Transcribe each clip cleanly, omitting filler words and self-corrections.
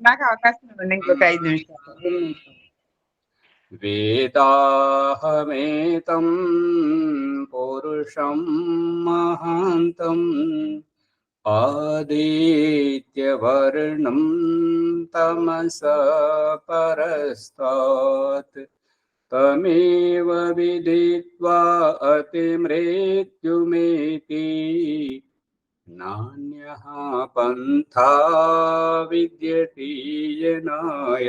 నాకు అవకాశం ఇవ్వండి ఇంకొక 5 నిమిషాలు. వేదాహమేతం పురుషం మహాంతం ఆదిత్యవర్ణం తమస పరస్తాత్ తమేవ విదిత్వా అతిమృత్యుమేతి నాన్యః పంథా విద్యతే యనాయ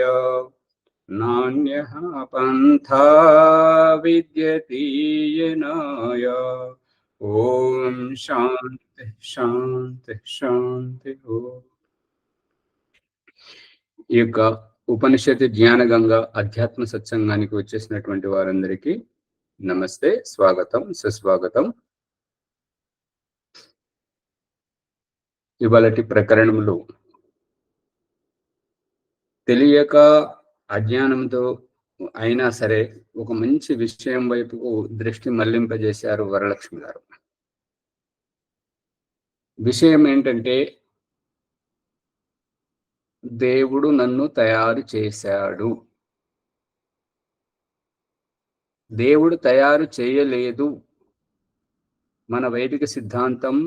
నాన్యః పంథా విద్యతే యనాయ. ఓం శాంతి శాంతి శాంతి. ఈ యొక్క ఉపనిషత్తు జ్ఞాన గంగ అధ్యాత్మ సత్సంగానికి వచ్చేసినటువంటి వారందరికీ నమస్తే, స్వాగతం, సుస్వాగతం. ఇవాళటి ప్రకరణములు తెలియక అజ్ఞానంతో అయినా సరే ఒక మంచి విషయం వైపుకు దృష్టి మళ్లింపజేశారు వరలక్ష్మి గారు. విషయం ఏంటంటే, దేవుడు నన్ను తయారు చేశాడు, దేవుడు తయారు చేయలేదు. మన వైదిక సిద్ధాంతం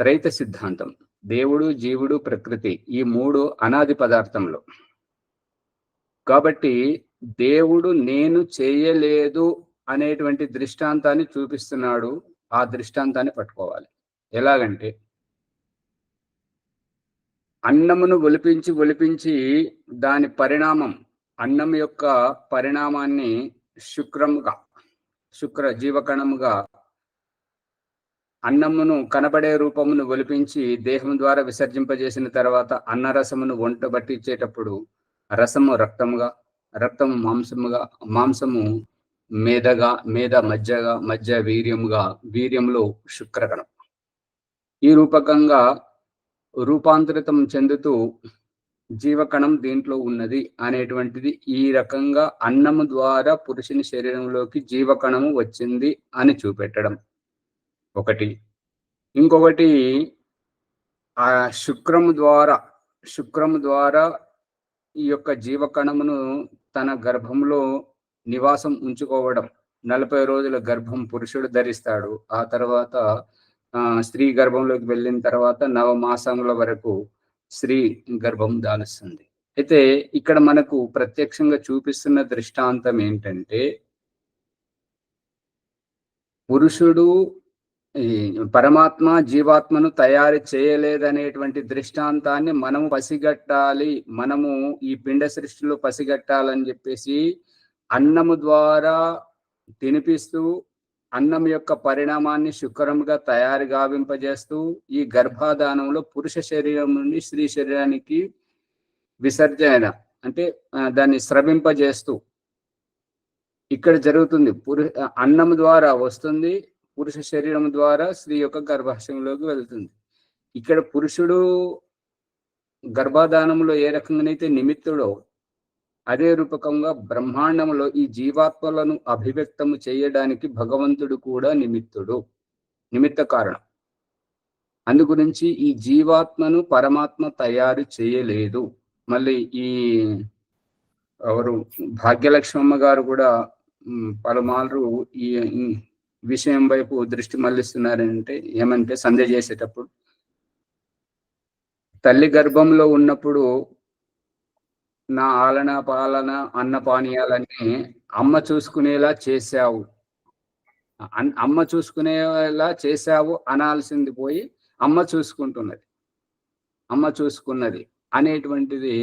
త్రైత సిద్ధాంతం. దేవుడు, జీవుడు, ప్రకృతి, ఈ మూడు అనాది పదార్థంలో. కాబట్టి దేవుడు నేను చేయలేదు అనేటువంటి దృష్టాంతాన్ని చూపిస్తున్నాడు. ఆ దృష్టాంతాన్ని పట్టుకోవాలి. ఎలాగంటే, అన్నమును ఒలిపించి దాని పరిణామం, అన్నం యొక్క పరిణామాన్ని శుక్ర జీవకణముగా అన్నమును కనబడే రూపమును ఒలిపించి దేహం ద్వారా విసర్జింపజేసిన తర్వాత అన్నరసమును వంట పట్టించేటప్పుడు రసము రక్తముగా, రక్తము మాంసముగా, మాంసము మేధగా, మేధ మజ్జగా, మజ్జ వీర్యముగా, వీర్యంలో శుక్రకణం. ఈ రూపకంగా రూపాంతరితం చెందుతూ జీవకణం దీంట్లో ఉన్నది అనేటువంటిది ఈ రకంగా అన్నము ద్వారా పురుషుని శరీరంలోకి జీవకణము వచ్చింది అని చూపెట్టడం ఒకటి. ఇంకొకటి, ఆ శుక్రము ద్వారా ఈ యొక్క జీవకణమును తన గర్భంలో నివాసం ఉంచుకోవడం. 40 రోజుల గర్భం పురుషుడు ధరిస్తాడు. ఆ తర్వాత స్త్రీ గర్భంలోకి వెళ్ళిన తర్వాత 9 మాసముల వరకు స్త్రీ గర్భం దాలుస్తుంది. అయితే ఇక్కడ మనకు ప్రత్యక్షంగా చూపిస్తున్న దృష్టాంతం ఏంటంటే, పురుషుడు పరమాత్మ జీవాత్మను తయారు చేయలేదనేటువంటి దృష్టాంతాన్ని మనము పసిగట్టాలి. మనము ఈ పిండ సృష్టిలో పసిగట్టాలని చెప్పేసి అన్నము ద్వారా తినిపిస్తూ అన్నం యొక్క పరిణామాన్ని శుక్రముగా తయారు గావింపజేస్తూ ఈ గర్భాధానంలో పురుష శరీరం నుండి స్త్రీ శరీరానికి విసర్జన అంటే దాన్ని స్రవింపజేస్తూ ఇక్కడ జరుగుతుంది. అన్నం ద్వారా వస్తుంది, పురుష శరీరం ద్వారా స్త్రీ యొక్క గర్భాశయంలోకి వెళ్తుంది. ఇక్కడ పురుషుడు గర్భాధానంలో ఏ రకంగానైతే నిమిత్తుడో, అదే రూపకంగా బ్రహ్మాండంలో ఈ జీవాత్మలను అభివ్యక్తము చేయడానికి భగవంతుడు కూడా నిమిత్త కారణం. అందుగురించి ఈ జీవాత్మను పరమాత్మ తయారు చేయలేదు. మళ్ళీ ఈ ఎవరు భాగ్యలక్ష్మమ్మ గారు కూడా పలుమార్లు ఈ విషయం వైపు దృష్టి మళ్లిస్తున్నారంటే ఏమంటే, సంధ్య చేసేటప్పుడు తల్లి గర్భంలో ఉన్నప్పుడు నా ఆలన పాలన అన్న పానీయాలన్నీ అమ్మ చూసుకునేలా చేశావు, అమ్మ చూసుకునేలా చేశావు అనాల్సింది పోయి అమ్మ చూసుకున్నది అనేటువంటిది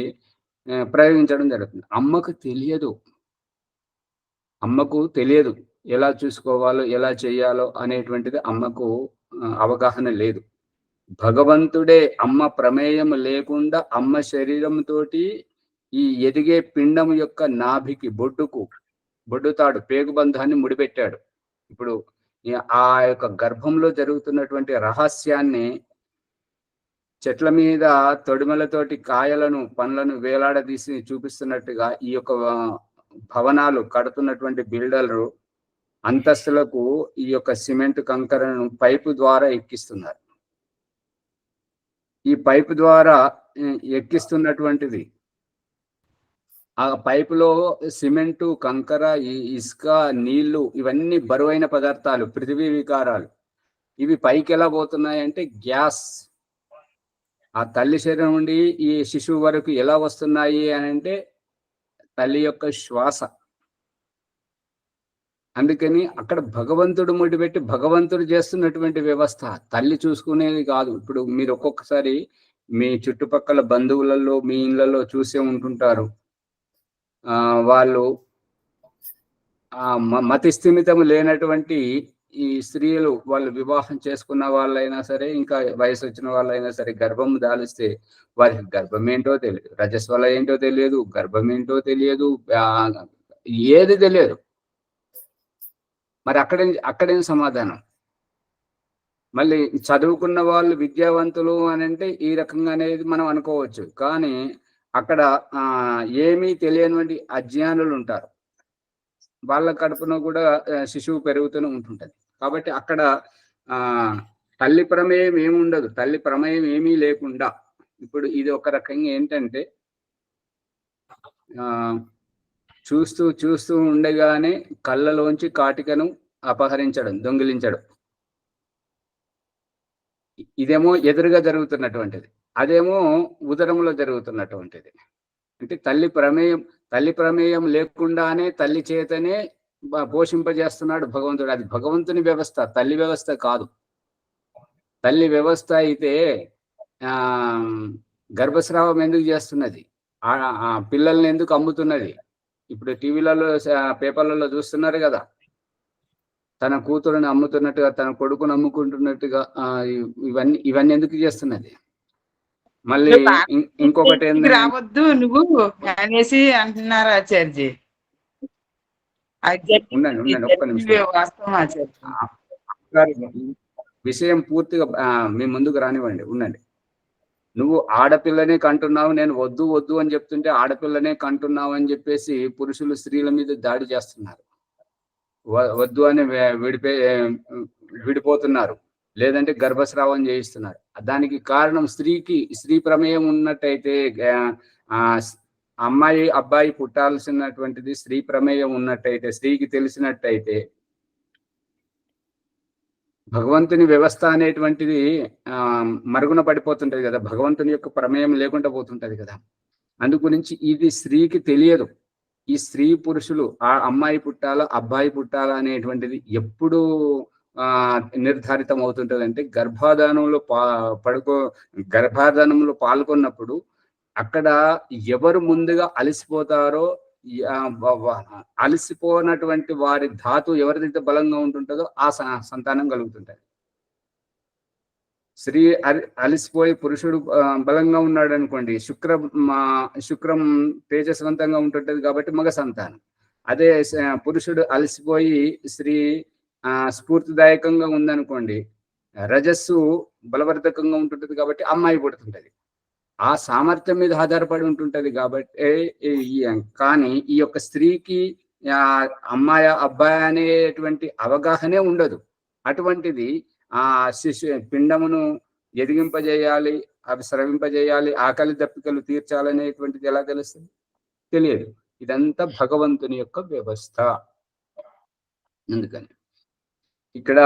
ప్రయోగించడం జరుగుతుంది. అమ్మకు తెలియదు ఎలా చూసుకోవాలో, ఎలా చేయాలో అనేటువంటిది అమ్మకు అవగాహన లేదు. భగవంతుడే అమ్మ ప్రమేయం లేకుండా అమ్మ శరీరంతో ఈ ఎదిగే పిండం యొక్క నాభికి బొడ్డుతాడు పేగుబంధాన్ని ముడిపెట్టాడు. ఇప్పుడు ఆ యొక్క గర్భంలో జరుగుతున్నటువంటి రహస్యాన్ని చెట్ల మీద తొడిమలతోటి కాయలను, పండ్లను వేలాడదీసి చూపిస్తున్నట్టుగా ఈ యొక్క భవనాలు కడుతున్నటువంటి బిల్డర్లు అంతస్తులకు ఈ యొక్క సిమెంట్ కంకరను పైపు ద్వారా ఎక్కిస్తున్నారు. ఈ పైపు ద్వారా ఎక్కిస్తున్నటువంటిది. ఆ పైపులో సిమెంటు, కంకర, ఇసుక, నీళ్లు ఇవన్నీ బరువైన పదార్థాలు, పృథివీ వికారాలు. ఇవి పైకి ఎలా పోతున్నాయంటే గ్యాస్ ఆ తల్లి శరీరం నుండి ఈ శిశువు వరకు ఎలా వస్తున్నాయి అని అంటే తల్లి యొక్క శ్వాస. అందుకని అక్కడ భగవంతుడు ముడిపెట్టి భగవంతుడు చేస్తున్నటువంటి వ్యవస్థ, తల్లి చూసుకునేది కాదు. ఇప్పుడు మీరు ఒక్కొక్కసారి మీ చుట్టుపక్కల బంధువులలో మీ ఇళ్లలో చూసే ఉంటుంటారు. వాళ్ళు మతి స్థిమితం లేనటువంటి ఈ స్త్రీలు, వాళ్ళు వివాహం చేసుకున్న వాళ్ళైనా సరే, ఇంకా వయసు వచ్చిన వాళ్ళైనా సరే, గర్భం దాలిస్తే వారికి గర్భం ఏంటో తెలియదు, రజస్వల ఏంటో తెలియదు, గర్భం ఏంటో తెలియదు, ఏది తెలియదు. మరి అక్కడేం సమాధానం? మళ్ళీ చదువుకున్న వాళ్ళు విద్యావంతులు అని అంటే ఈ రకంగా అనేది మనం అనుకోవచ్చు. కానీ అక్కడ ఏమీ తెలియనివంటి అజ్ఞానులు ఉంటారు. వాళ్ళ కడుపున కూడా శిశువు పెరుగుతూనే ఉంటుంటది. కాబట్టి అక్కడ తల్లి ప్రమేయం ఏమి ఉండదు. తల్లి ప్రమేయం ఏమీ లేకుండా ఇప్పుడు ఇది ఒక రకంగా ఏంటంటే చూస్తూ చూస్తూ ఉండగానే కళ్ళలోంచి కాటికను అపహరించడం, దొంగిలించడం. ఇదేమో ఎదురుగా జరుగుతున్నటువంటిది, అదేమో ఉదరంలో జరుగుతున్నటువంటిది. అంటే తల్లి ప్రమేయం లేకుండానే తల్లి చేతనే పోషింపజేస్తున్నాడు భగవంతుడు. అది భగవంతుని వ్యవస్థ, తల్లి వ్యవస్థ కాదు. తల్లి వ్యవస్థ అయితే గర్భస్రావం ఎందుకు చేస్తున్నది? ఆ పిల్లల్ని ఎందుకు అమ్ముతున్నది? ఇప్పుడు టీవీలలో పేపర్లలో చూస్తున్నారు కదా, తన కూతురుని అమ్ముతున్నట్టుగా, తన కొడుకును అమ్ముకుంటున్నట్టుగా. ఇవన్నీ ఎందుకు చేస్తున్నది? మళ్ళీ ఇంకొకటి రావద్దు నువ్వు అనేసి అంటున్నారు ఆచార్జీ. ఒక్క నిమిషం, విషయం పూర్తిగా మీ ముందుకు రానివ్వండి, ఉండండి. నువ్వు ఆడపిల్లనే కంటున్నావు, నేను వద్దు వద్దు అని చెప్తుంటే ఆడపిల్లనే కంటున్నావు అని చెప్పేసి పురుషులు స్త్రీల మీద దాడి చేస్తున్నారు. వద్దు అని విడిపోతున్నారు, లేదంటే గర్భస్రావం చేయిస్తున్నారు. దానికి కారణం స్త్రీ ప్రమేయం ఉన్నట్టయితే, అమ్మాయి అబ్బాయి పుట్టాల్సినటువంటిది స్త్రీ ప్రమేయం ఉన్నట్టయితే, స్త్రీకి తెలిసినట్టయితే భగవంతుని వ్యవస్థ అనేటువంటిది మరుగున పడిపోతుంటది కదా, భగవంతుని యొక్క ప్రమేయం లేకుండా పోతుంటది కదా. అందుగురించి ఇది స్త్రీకి తెలియదు. ఈ స్త్రీ పురుషులు ఆ అమ్మాయి పుట్టాలా అబ్బాయి పుట్టాలా అనేటువంటిది ఎప్పుడు నిర్ధారితం అవుతుంటది అంటే గర్భాధానంలో పాల్గొన్నప్పుడు అక్కడ ఎవరు ముందుగా అలసిపోతారో, అలసిపోనటువంటి వారి ధాతు ఎవరిదైతే బలంగా ఉంటుంటుందో ఆ సంతానం కలుగుతుంటది. స్త్రీ అలసిపోయి పురుషుడు బలంగా ఉన్నాడు అనుకోండి, శుక్రం తేజస్వంతంగా ఉంటుంటది కాబట్టి మగ సంతానం. అదే పురుషుడు అలసిపోయి స్త్రీ స్ఫూర్తిదాయకంగా ఉందనుకోండి, రజస్సు బలవర్ధకంగా ఉంటుంటది కాబట్టి అమ్మాయి పుడుతుంటది. ఆ సామర్థ్యం మీద ఆధారపడి ఉంటుంటది కాబట్టి. కానీ ఈ యొక్క స్త్రీకి అమ్మాయి అబ్బాయి అనేటువంటి అవగాహనే ఉండదు. అటువంటిది ఆ పిండమును ఎదిగింపజేయాలి, అవి స్రవింపజేయాలి, ఆకలి దప్పికలు తీర్చాలనేటువంటిది ఎలా తెలుస్తుంది? తెలియదు. ఇదంతా భగవంతుని యొక్క వ్యవస్థ. అందుకని ఇక్కడ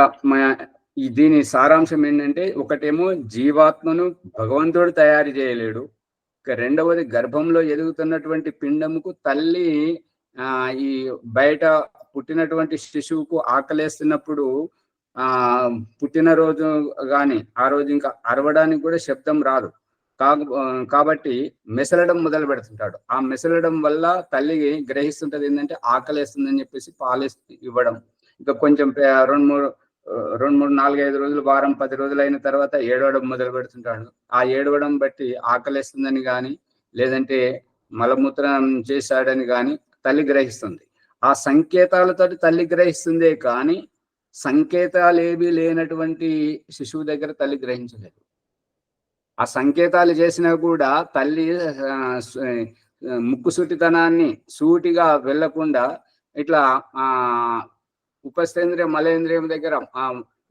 దీని సారాంశం ఏంటంటే, ఒకటేమో జీవాత్మను భగవంతుడు తయారు చేయలేడు. రెండవది గర్భంలో ఎదుగుతున్నటువంటి పిండముకు తల్లి ఈ బయట పుట్టినటువంటి శిశువుకు ఆకలేస్తున్నప్పుడు పుట్టినరోజు కానీ ఆ రోజు ఇంకా అరవడానికి కూడా శబ్దం రాదు. కాబట్టి మెసలడం మొదలు పెడుతుంటాడు. ఆ మెసలడం వల్ల తల్లి గ్రహిస్తుంటది ఏంటంటే ఆకలేస్తుందని చెప్పేసి పాలు ఇవ్వడం. ఇంకా కొంచెం 2-3 4-5 రోజులు, వారం 10 రోజులు అయిన తర్వాత ఏడవడం మొదలు పెడుతుంటాడు. ఆ ఏడవడం బట్టి ఆకలేస్తుందని కానీ, లేదంటే మలమూత్రం చేశాడని కానీ తల్లి గ్రహిస్తుంది. ఆ సంకేతాలతో తల్లి గ్రహిస్తుందే కానీ సంకేతాలు ఏవి లేనటువంటి శిశువు దగ్గర తల్లి గ్రహించలేదు. ఆ సంకేతాలు చేసినా కూడా తల్లి ముక్కుసూటితనాన్ని సూటిగా వెళ్లకుండా ఇట్లా ఉపస్థేంద్రియం మలేంద్రియం దగ్గర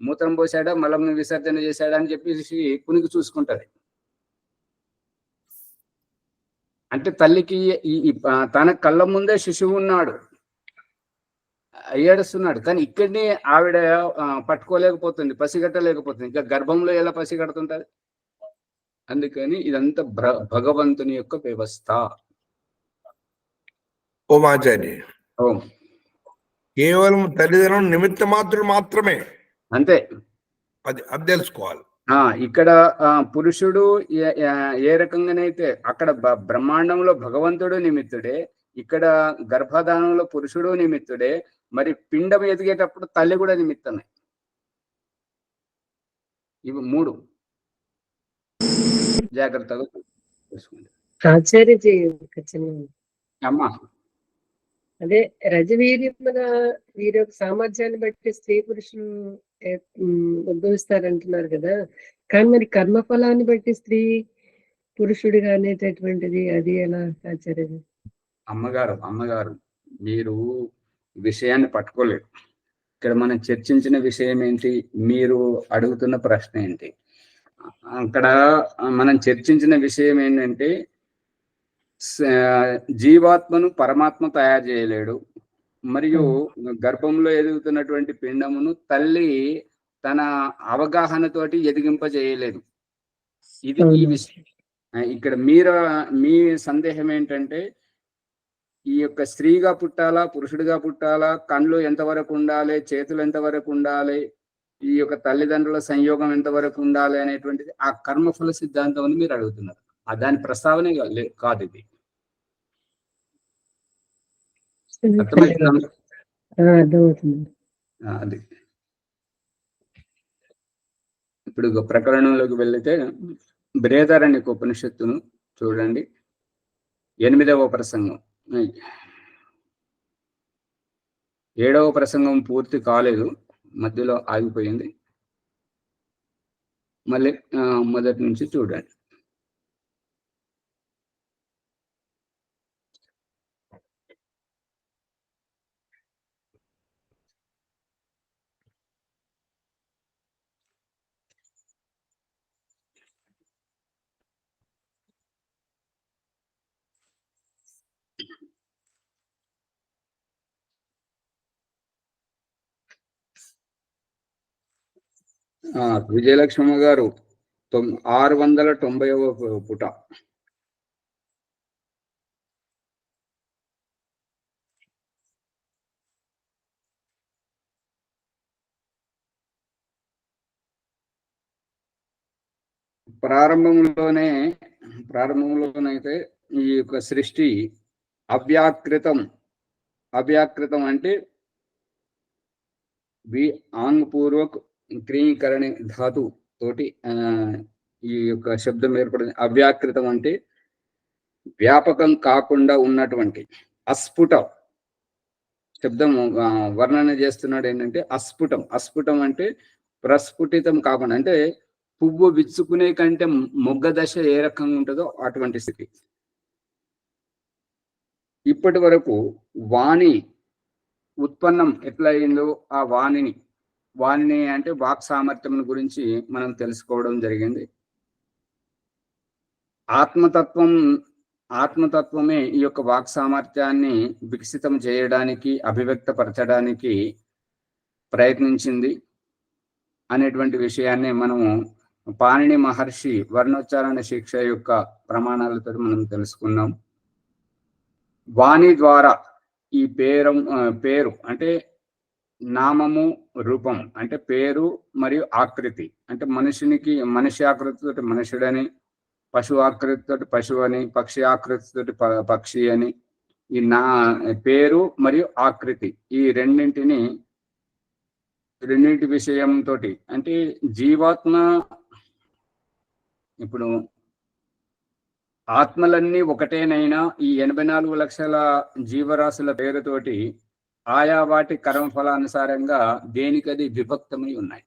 మూత్రం పోసాడా, మలం విసర్జన చేశాడా అని చెప్పేసి కునికి చూసుకుంటది. అంటే తల్లికి తన కళ్ళ ముందే శిశువు ఉన్నాడు, ఏడుస్తున్నాడు, కానీ ఇక్కడిని ఆవిడ పట్టుకోలేకపోతుంది, పసిగట్టలేకపోతుంది. ఇంకా గర్భంలో ఎలా పసిగడుతుంటది? అందుకని ఇదంతా భగవంతుని యొక్క వ్యవస్థ. ఓమాచార్య, కేవలం తల్లిదండ్రులు నిమిత్త మాత్రులు మాత్రమే, అంతే. అది తెలుసుకోవాలి. ఇక్కడ పురుషుడు ఏ రకంగానైతే అక్కడ బ్రహ్మాండంలో భగవంతుడు నిమిత్తుడే, ఇక్కడ గర్భధానంలో పురుషుడు నిమిత్తుడే, మరి పిండం ఎదిగేటప్పుడు తల్లి కూడా నిమిత్తమే. ఇవి మూడు జాగ్రత్తగా చూసుకోండి. ఆచార్యజీ అమ్మా, అదే రజవీర్యమున వీరి యొక్క సామర్థ్యాన్ని బట్టి స్త్రీ పురుషులు ఉద్భవిస్తారంటున్నారు కదా, కానీ మరి కర్మఫలాన్ని బట్టి స్త్రీ పురుషుడిగా అనేటటువంటిది అది ఎలా ఆచార్యజీ? అమ్మగారు మీరు విషయాన్ని పట్టుకోలేదు. ఇక్కడ మనం చర్చించిన విషయం ఏంటి, మీరు అడుగుతున్న ప్రశ్న ఏంటి? అక్కడ మనం చర్చించిన విషయం ఏంటంటే, జీవాత్మను పరమాత్మ తయారు చేయలేడు, మరియు గర్భంలో ఎదుగుతున్నటువంటి పిండమును తల్లి తన అవగాహనతోటి ఎదిగింపజేయలేదు. ఇది ఈ విషయం. ఇక్కడ మీ సందేహం ఏంటంటే, ఈ యొక్క స్త్రీగా పుట్టాలా పురుషుడిగా పుట్టాలా, కళ్ళు ఎంతవరకు ఉండాలి, చేతులు ఎంతవరకు ఉండాలి, ఈ యొక్క తల్లిదండ్రుల సంయోగం ఎంతవరకు ఉండాలి అనేటువంటిది ఆ కర్మఫల సిద్ధాంతం అని మీరు అడుగుతున్నారు. దాని ప్రస్తావనే కాదు ఇది. అది ఇప్పుడు ప్రకరణంలోకి వెళితే బృహదారణ్యక ఉపనిషత్తును చూడండి, 8వ ప్రసంగం. 7వ ప్రసంగం పూర్తి కాలేదు, మధ్యలో ఆగిపోయింది. మళ్ళీ మొదటి నుంచి చూడండి. విజయలక్ష్మి గారు 690వ పుట. ప్రారంభంలోనైతే ఈ యొక్క సృష్టి అవ్యాకృతం అంటే ఆంగ్పూర్వక్ క్రీకరణి ధాతు తోటి ఈ యొక్క శబ్దం ఏర్పడింది. అవ్యాకృతం అంటే వ్యాపకం కాకుండా ఉన్నటువంటి. అస్ఫుట శబ్దం వర్ణన చేస్తున్నాడు ఏంటంటే అస్ఫుటం అంటే ప్రస్ఫుటితం కాకుండా, అంటే పువ్వు విచ్చుకునే కంటే మొగ్గ దశ ఏ రకంగా ఉంటుందో అటువంటి స్థితి. ఇప్పటి వరకు వాణి ఉత్పన్నం ఎట్లా అయిందో ఆ వాణిని అంటే వాక్ సామర్థ్యం గురించి మనం తెలుసుకోవడం జరిగింది. ఆత్మతత్వమే ఈ యొక్క వాక్ సామర్థ్యాన్ని వికసితం చేయడానికి, అభివ్యక్తపరచడానికి ప్రయత్నించింది అనేటువంటి విషయాన్ని మనము పాణిని మహర్షి వర్ణోచ్చారణ శిక్ష యొక్క ప్రమాణాలతో మనం తెలుసుకున్నాం. వాణి ద్వారా ఈ పేరు అంటే నామము, రూపం అంటే పేరు మరియు ఆకృతి, అంటే మనిషి ఆకృతితోటి మనుషుడని, పశువు ఆకృతితోటి పశువు అని, పక్షి ఆకృతితోటి పక్షి అని, ఈ పేరు మరియు ఆకృతి ఈ రెండింటి విషయంతో, అంటే జీవాత్మ ఇప్పుడు ఆత్మలన్నీ ఒకటేనైనా ఈ 84 లక్షల జీవరాశుల పేరుతోటి ఆయా వాటి కర్మఫలానుసారంగా దేనికది విభక్తమై ఉన్నాయి.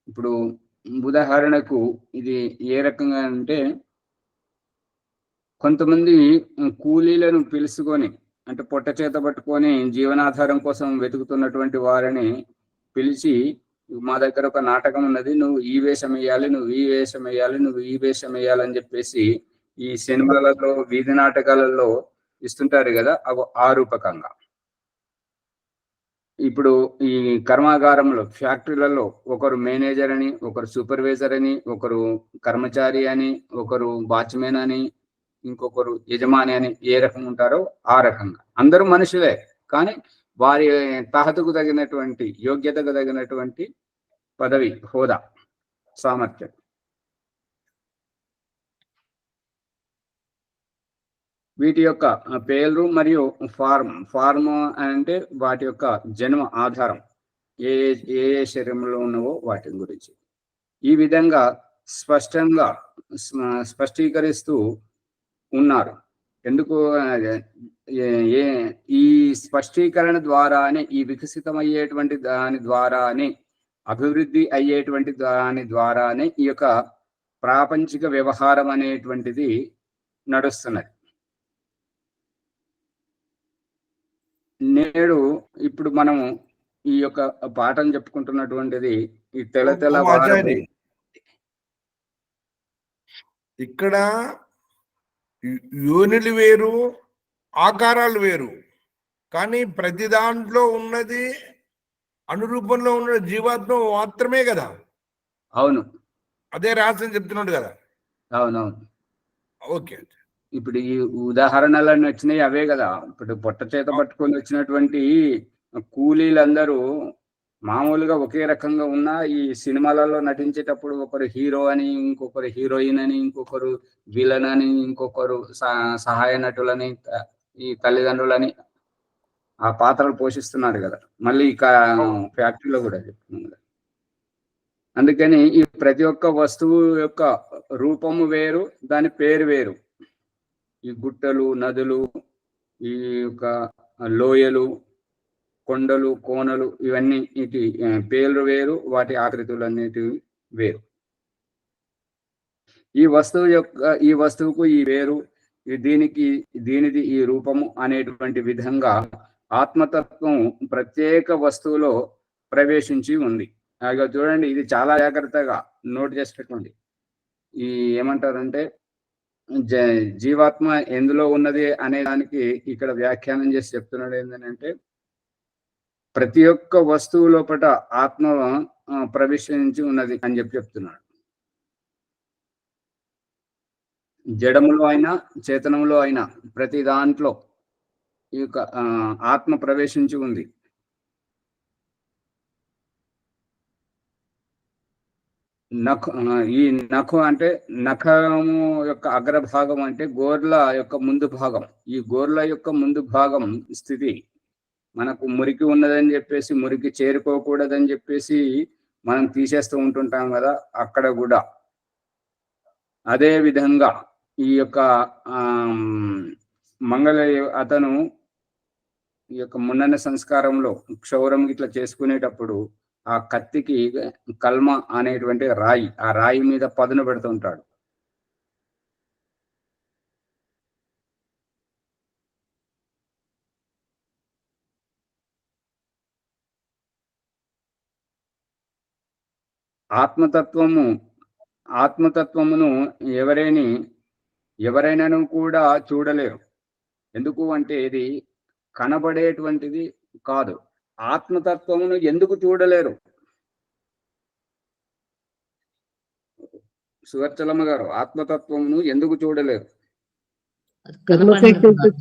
ఇప్పుడు ఉదాహరణకు ఇది ఏ రకంగా అంటే, కొంతమంది కూలీలను పిలుచుకొని, అంటే పొట్ట చేత పట్టుకొని జీవనాధారం కోసం వెతుకుతున్నటువంటి వారిని పిలిచి, మా దగ్గర ఒక నాటకం ఉన్నది, నువ్వు ఈ వేషం వేయాలి, నువ్వు ఈ వేషం వేయాలి, నువ్వు ఈ వేషం వేయాలని చెప్పేసి ఈ సినిమాలలో వీధి నాటకాలలో ఇస్తుంటారు కదా, ఆ రూపకంగా. ఇప్పుడు ఈ కర్మాగారంలో ఫ్యాక్టరీలలో ఒకరు మేనేజర్ అని, ఒకరు సూపర్వైజర్ అని, ఒకరు కర్మచారి అని, ఒకరు వాచ్మెన్ అని, ఇంకొకరు యజమాని అని ఏ రకంగా ఉంటారో ఆ రకంగా అందరూ మనుషులే, కానీ వారి తహతకు తగినటువంటి యోగ్యతకు తగినటువంటి పదవి, హోదా, సామర్థ్యం. వీటి యొక్క పేర్లు మరియు ఫార్మ్ అంటే వాటి యొక్క జన్మ ఆధారం, ఏ ఏ శరీరంలో ఉన్నవో వాటి గురించి ఈ విధంగా స్పష్టంగా స్పష్టీకరిస్తూ ఉన్నారు. ఎందుకు ఈ స్పష్టీకరణ ద్వారానే, ఈ వికసితమయ్యేటువంటి దాని ద్వారానే, అభివృద్ధి అయ్యేటువంటి దాని ద్వారానే ఈ యొక్క ప్రాపంచిక వ్యవహారం అనేటువంటిది నడుస్తున్నది. నేడు ఇప్పుడు మనము ఈ యొక్క పాఠం చెప్పుకుంటున్నటువంటిది ఈ తెల్ల ఇక్కడ యోనిలు వేరు, ఆకారాలు వేరు, కానీ ప్రతి దాంట్లో ఉన్నది అనురూపంలో ఉన్న జీవాత్మ మాత్రమే కదా. అవును, అదే రహస్యం చెప్తున్నాడు కదా. అవునవును. ఓకే, ఇప్పుడు ఈ ఉదాహరణలన్నీ వచ్చినాయి అవే కదా. ఇప్పుడు పొట్ట చేత పట్టుకొని వచ్చినటువంటి కూలీలందరూ మామూలుగా ఒకే రకంగా ఉన్న ఈ సినిమాలలో నటించేటప్పుడు ఒకరు హీరో అని, ఇంకొకరు హీరోయిన్ అని, ఇంకొకరు విలన్ అని, ఇంకొకరు సహాయ నటులని, ఈ తల్లిదండ్రులని ఆ పాత్రలు పోషిస్తున్నారు కదా. మళ్ళీ ఇక ఫ్యాక్టరీలో కూడా చెప్తున్నాం కదా. అందుకని ఈ ప్రతి ఒక్క వస్తువు యొక్క రూపము వేరు, దాని పేరు వేరు. ఈ గుట్టలు, నదులు, ఈ యొక్క లోయలు, కొండలు, కోనలు, ఇవన్నీ ఇటు పేర్లు వేరు, వాటి ఆకృతులు అన్నిటివి వేరు. ఈ వస్తువుకు ఈ వేరు, దీనిది ఈ రూపము అనేటువంటి విధంగా ఆత్మతత్వం ప్రత్యేక వస్తువులో ప్రవేశించి ఉంది. అలాగే చూడండి, ఇది చాలా జాగ్రత్తగా నోట్ చేసి పెట్టుకోండి. ఈ ఏమంటారంటే జీవాత్మ ఎందులో ఉన్నది అనే దానికి ఇక్కడ వ్యాఖ్యానం చేసి చెప్తున్నాడు. ఏంటంటే ప్రతి ఒక్క వస్తువు లోపల ఆత్మ ప్రవేశించి ఉన్నది అని చెప్తున్నాడు. జడములో అయినా చేతనంలో అయినా ప్రతి దాంట్లో ఈ యొక్క ఆత్మ ప్రవేశించి ఉంది. ఈ నఖం అంటే నఖము యొక్క అగ్రభాగం అంటే గోర్ల యొక్క ముందు భాగం. ఈ గోర్ల యొక్క ముందు భాగం స్థితి మనకు మురికి ఉన్నదని చెప్పేసి, మురికి చేరుకోకూడదని చెప్పేసి మనం తీసేస్తూ ఉంటుంటాం కదా. అక్కడ కూడా అదే విధంగా ఈ యొక్క అతను ఈ యొక్క మున్నన సంస్కారంలో క్షౌరం ఇట్లా చేసుకునేటప్పుడు ఆ కత్తికి కల్మ అనేటువంటి రాయి, ఆ రాయి మీద పదును పెడుతుంటాడు. ఆత్మతత్వమును ఎవరైనాను కూడా చూడలేరు. ఎందుకు అంటే ఇది కనబడేటువంటిది కాదు. ఆత్మతత్వమును ఎందుకు చూడలేరు? సువర్చలమ్మ గారు, ఆత్మతత్వమును ఎందుకు చూడలేరు?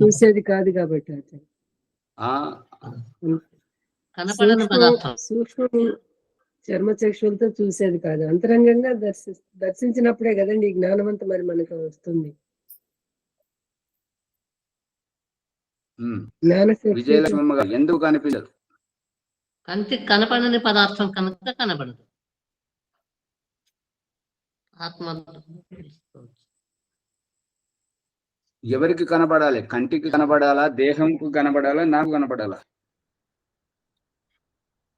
చూసేది కాదు కాబట్టి. సూక్ష్మ చర్మచక్షులతో చూసేది కాదు, అంతరంగంగా దర్శించినప్పుడే కదండి ఈ జ్ఞానవంతం మరి మనకు వస్తుంది. విజయలక్ష్మమ్మ గారు, ఎందుకు కనిపించదు? కంటికి కనపడని పదార్థం కనుక కనపడదు. ఆత్మ ఎవరికి కనబడాలి? కంటికి కనబడాలా? దేహంకు కనబడాలా? నాకు కనబడాలా?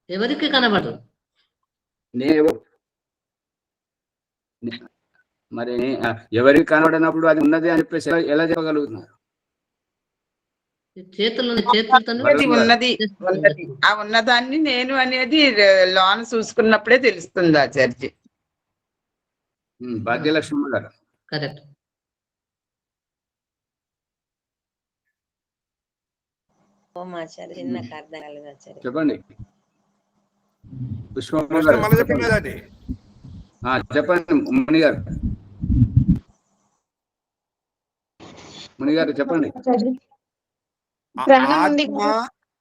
ఎవరికి కనబడదు. మరి ఎవరికి కనబడినప్పుడు అది ఉన్నది అని చెప్పేసి ఎలా చెప్పగలుగుతున్నారు? ఉన్నది ఆ ఉన్నదాన్ని నేను అనేది లోన చూసుకున్నప్పుడే తెలుస్తుంది ఆచార్య. భాగ్యలక్ష్మి గారు, కరెక్ట్. చెప్పండి పుష్పమ్మ ప్రశ్న గారు మళ్ళీ చెప్పండి కదా అది. చెప్పండి మునిగారు. మునిగారు చెప్పండి.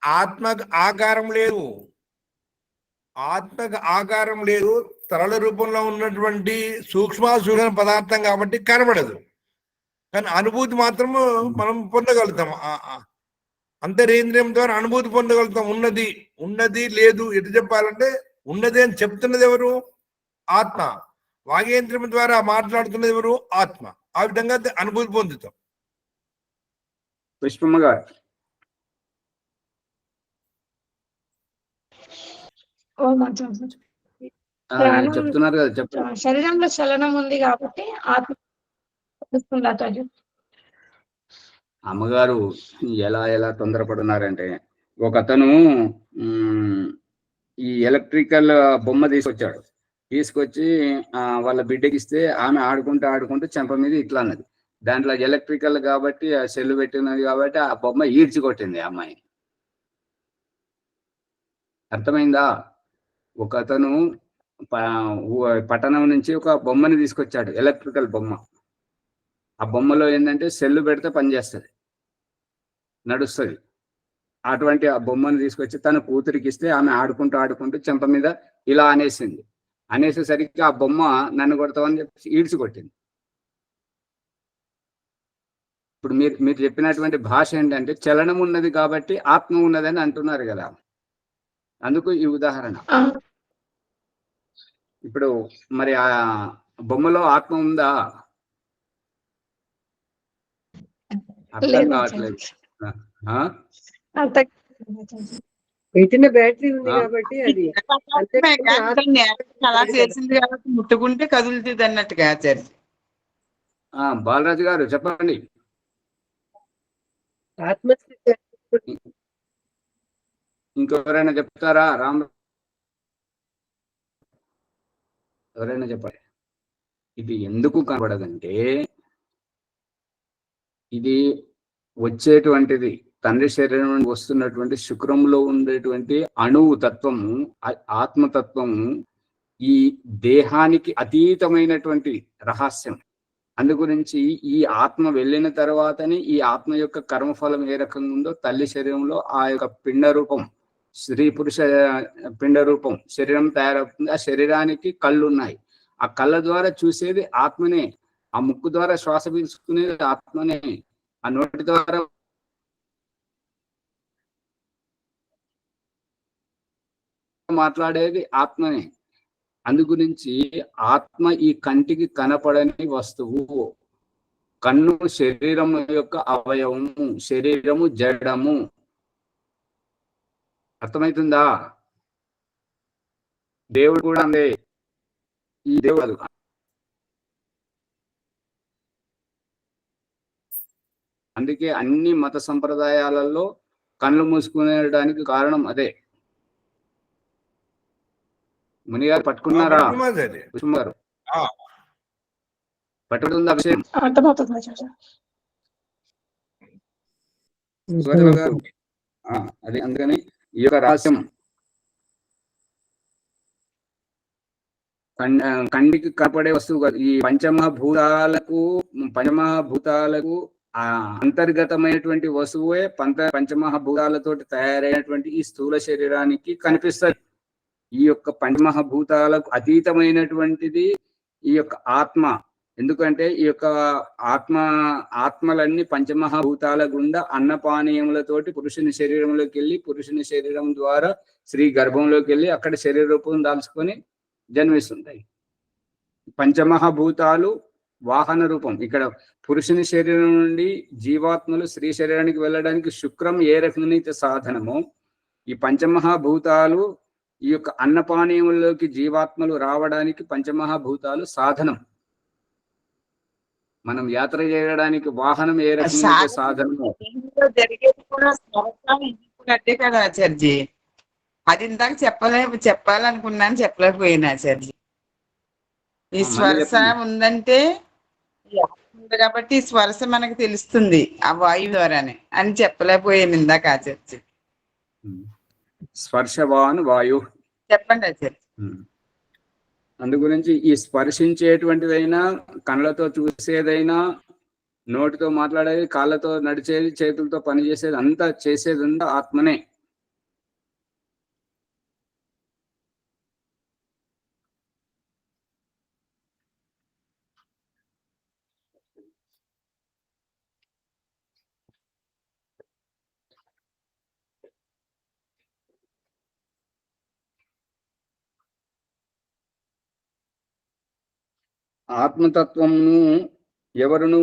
ఆత్మకు ఆకారం లేదు, ఆత్మకు ఆకారం లేదు, తరళ రూపంలో ఉన్నటువంటి సూక్ష్మ పదార్థం కాబట్టి కనబడదు. కానీ అనుభూతి మాత్రము మనం పొందగలుగుతాం. అంతరేంద్రియం ద్వారా అనుభూతి పొందగలుగుతాం. ఉన్నది ఉన్నది లేదు ఎటు చెప్పాలంటే ఉన్నది అని చెప్తున్నది ఎవరు? ఆత్మ. వాగేంద్రియం ద్వారా మాట్లాడుతున్నది ఎవరు? ఆత్మ. ఆ విధంగా అనుభూతి పొందుతాం. పుష్పమ్మ గారు చెప్తున్నారు కదా, చెప్పండి. శరీరంలో చలనం ఉంది కాబట్టి ఆత్మ. అమ్మగారు ఎలా తొందరపడున్నారంటే, ఒక అతను ఈ ఎలక్ట్రికల్ బొమ్మ తీసుకొచ్చి వాళ్ళ బిడ్డకి ఇస్తే ఆమె ఆడుకుంటూ చెంప మీద ఇట్లా అన్నది. దాంట్లో ఎలక్ట్రికల్ కాబట్టి ఆ సెల్లు పెట్టినది కాబట్టి ఆ బొమ్మ ఈడ్చి కొట్టింది ఆ అమ్మాయి. అర్థమైందా? ఒక అతను పట్టణం నుంచి ఒక బొమ్మని తీసుకొచ్చాడు, ఎలక్ట్రికల్ బొమ్మ. ఆ బొమ్మలో ఏంటంటే సెల్లు పెడితే పనిచేస్తుంది, నడుస్తుంది. అటువంటి ఆ బొమ్మను తీసుకొచ్చి తన కూతురికి ఇస్తే ఆమె ఆడుకుంటూ చెంప మీద ఇలా అనేసేసరికి ఆ బొమ్మ నన్ను కొడతామని చెప్పి ఈడ్చి కొట్టింది. ఇప్పుడు మీరు చెప్పినటువంటి భాష ఏంటంటే చలనం ఉన్నది కాబట్టి ఆత్మ ఉన్నదని అంటున్నారు కదా, అందుకు ఈ ఉదాహరణ. ఇప్పుడు మరి ఆ బొమ్మలో ఆత్మ ఉందా? అర్థం కావట్లేదు. పెట్టిన బ్యాటరీ ఉంది కాబట్టి అది అలా చేసింది కాబట్టి ముట్టుకుంటే కదులుతుంది అన్నట్టుగా ఆచార్య. బాలరాజు గారు చెప్పండి. ఇంకెవరైనా చెప్తారా? ఎవరైనా చెప్పండి. ఇది ఎందుకు కనబడదంటే, ఇది వచ్చేటువంటిది తండ్రి శరీరం నుండి వస్తున్నటువంటి శుక్రంలో ఉండేటువంటి అణువు తత్వము, ఆత్మతత్వము ఈ దేహానికి అతీతమైనటువంటి రహస్యం. అందు గురించి ఈ ఆత్మ వెళ్ళిన తర్వాతనే ఈ ఆత్మ యొక్క కర్మఫలం ఏ రకంగా ఉందో తల్లి శరీరంలో ఆ యొక్క పిండ రూపం, స్త్రీ పురుష పిండ రూపం శరీరం తయారవుతుంది. ఆ శరీరానికి కళ్ళు ఉన్నాయి, ఆ కళ్ళ ద్వారా చూసేది ఆత్మనే, ఆ ముక్కు ద్వారా శ్వాస పీల్చుకునేది ఆత్మనే, ఆ నోటి ద్వారా మాట్లాడేది ఆత్మనే. అందు గురించి ఆత్మ ఈ కంటికి కనపడని వస్తువు. కన్ను శరీరం యొక్క అవయవము, శరీరము జడము. అర్థమవుతుందా? దేవుడు కూడా అందే. ఈ దేవుడు అందుకే అన్ని మత సంప్రదాయాలలో కళ్ళు మూసుకునేడానికి కారణం అదే. మునిగారు పట్టుకున్నారా? కుసుమ గారు పట్టుకుందా విషయం? అది అందుకని ఈ యొక్క రహస్యం కంటికి కనపడే వస్తువు కాదు. ఈ పంచమహాభూతాలకు అంతర్గతమైనటువంటి వస్తువే పంచమహాభూతాలతోటి తయారైనటువంటి ఈ స్థూల శరీరానికి కనిపిస్తుంది. ఈ యొక్క పంచమహాభూతాలకు అతీతమైనటువంటిది ఈ యొక్క ఆత్మ. ఎందుకంటే ఈ యొక్క ఆత్మలన్నీ పంచమహాభూతాల గుండా అన్నపానీయములతోటి పురుషుని శరీరంలోకి వెళ్ళి, పురుషుని శరీరం ద్వారా స్త్రీ గర్భంలోకి వెళ్ళి అక్కడ శరీర రూపం దాల్చుకొని జన్మిస్తుంటాయి. పంచమహాభూతాలు వాహన రూపం. ఇక్కడ పురుషుని శరీరం నుండి జీవాత్మలు స్త్రీ శరీరానికి వెళ్ళడానికి శుక్రం ఏ రకమైతే సాధనమో, ఈ పంచమహాభూతాలు ఈ యొక్క అన్నపానీయంలోకి జీవాత్మలు రావడానికి పంచమహాభూతాలు సాధనం. మనం యాత్ర చేయడానికి వాహనం ఏ రకమైన సాధనమో జరిగేది కూడా అదే కదా ఆచార్జీ. అది ఇందాక చెప్పాలనుకున్నాను, చెప్పలేకపోయినా ఆచార్జీ. ఈ స్పర్శ ఉందంటే ఉంది కాబట్టి స్పర్శ మనకు తెలుస్తుంది ఆ వాయువు ద్వారానే అని చెప్పలేకపోయాను ఇందాక ఆచార్య. స్పర్శవాన్ వాయు. చెప్పండి ఆచార్య. అందు గురించి ఈ స్పర్శించేటువంటిదైనా, కళ్ళతో చూసేదైనా, నోటితో మాట్లాడేది, కాళ్ళతో నడిచేది, చేతులతో పనిచేసేది, అంతా చేసేది అంతా ఆత్మనే. ఆత్మతత్వమును ఎవరును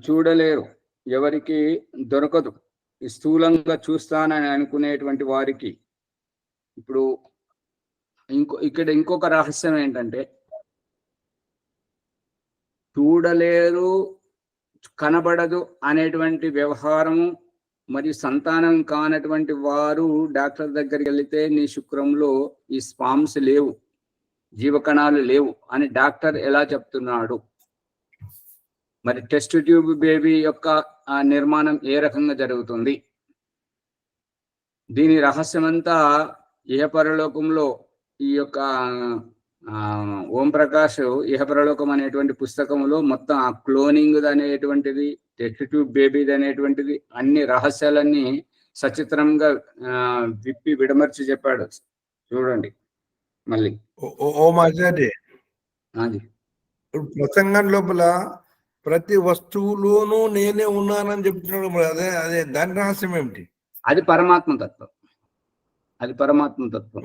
చూడలేరు, ఎవరికి దొరకదు. స్థూలంగా చూస్తానని అనుకునేటువంటి వారికి. ఇప్పుడు ఇక్కడ ఇంకొక రహస్యం ఏంటంటే, చూడలేరు, కనబడదు అనేటువంటి వ్యవహారము మరియు సంతానం కానటువంటి వారు డాక్టర్ దగ్గరికి వెళితే నీ శుక్రంలో ఈ స్పామ్స్ లేవు, జీవకణాలు లేవు అని డాక్టర్ ఎలా చెప్తున్నాడు? మరి టెస్ట్ ట్యూబ్ బేబీ యొక్క నిర్మాణం ఏ రకంగా జరుగుతుంది? దీని రహస్యమంతా ఇహపరలోకంలో ఈ యొక్క ఓం ప్రకాష్ ఇహపరలోకం అనేటువంటి పుస్తకంలో మొత్తం ఆ క్లోనింగ్ అనేటువంటిది, టెస్ట్ ట్యూబ్ బేబీది అనేటువంటిది, అన్ని రహస్యాలన్నీ సచిత్రంగా విప్పి విడమర్చి చెప్పాడు. చూడండి మళ్ళీ. ఓం ఆచార్య, అది ప్రసంగం లోపల ప్రతి వస్తువులోనూ నేనే ఉన్నానని చెప్తున్నాడు. అదే అదే దాని రహస్యం ఏమిటి? అది పరమాత్మ తత్వం. అది పరమాత్మ తత్వం.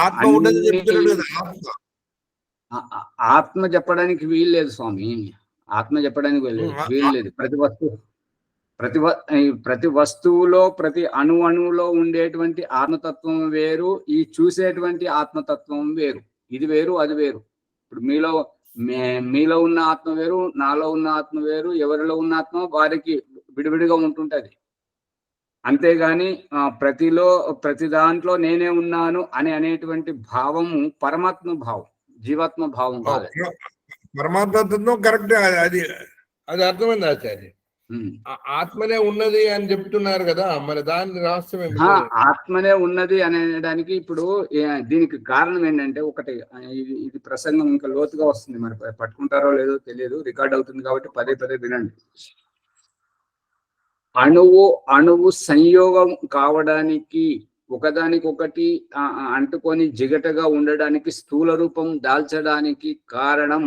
ఆత్మ ఉండదు చెప్తున్నాడు కదా. ఆత్మ చెప్పడానికి వీల్లేదు స్వామి, ఆత్మ చెప్పడానికి వీల్లేదు. ప్రతి వస్తువులో, ప్రతి అణువులో ఉండేటువంటి ఆత్మతత్వం వేరు, ఈ చూసేటువంటి ఆత్మతత్వం వేరు. ఇది వేరు, అది వేరు. ఇప్పుడు మీలో ఉన్న ఆత్మ వేరు, నాలో ఉన్న ఆత్మ వేరు, ఎవరిలో ఉన్న ఆత్మ వారికి విడివిడిగా ఉంటుంటది. అంతేగాని ప్రతి దాంట్లో నేనే ఉన్నాను అనేటువంటి భావము పరమాత్మ భావం, జీవాత్మ భావం కాదు. పరమాత్మతత్వం కరెక్ట్. అది అర్థమైంది ఆచార్య. ఆత్మనే ఉన్నది అని చెప్తున్నారు కదా, మరి దాని రహస్యం ఆత్మనే ఉన్నది అనడానికి ఇప్పుడు దీనికి కారణం ఏంటంటే, ఒకటి ఇది ప్రసంగం ఇంకా లోతుగా వస్తుంది, మరి పట్టుకుంటారో లేదో తెలియదు, రికార్డ్ అవుతుంది కాబట్టి పదే పదే వినండి. అణువు సంయోగం కావడానికి, ఒకదానికొకటి అంటుకొని జిగటగా ఉండడానికి, స్థూల రూపం దాల్చడానికి కారణం,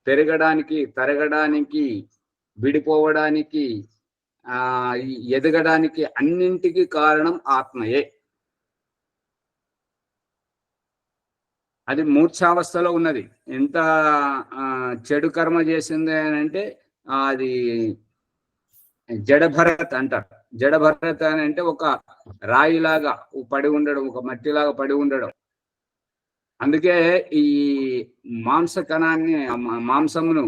పెరగడానికి, తరగడానికి, విడిపోవడానికి, ఎదగడానికి, అన్నింటికి కారణం ఆత్మయే. అది మూర్ఛావస్థలో ఉన్నది. ఎంత చెడు కర్మ చేసింది అని అంటే అది జడభరత్ అంటారు. జడభరత్ అని అంటే ఒక రాయిలాగా పడి ఉండడం, ఒక మట్టిలాగా పడి ఉండడం. అందుకే ఈ మాంసమును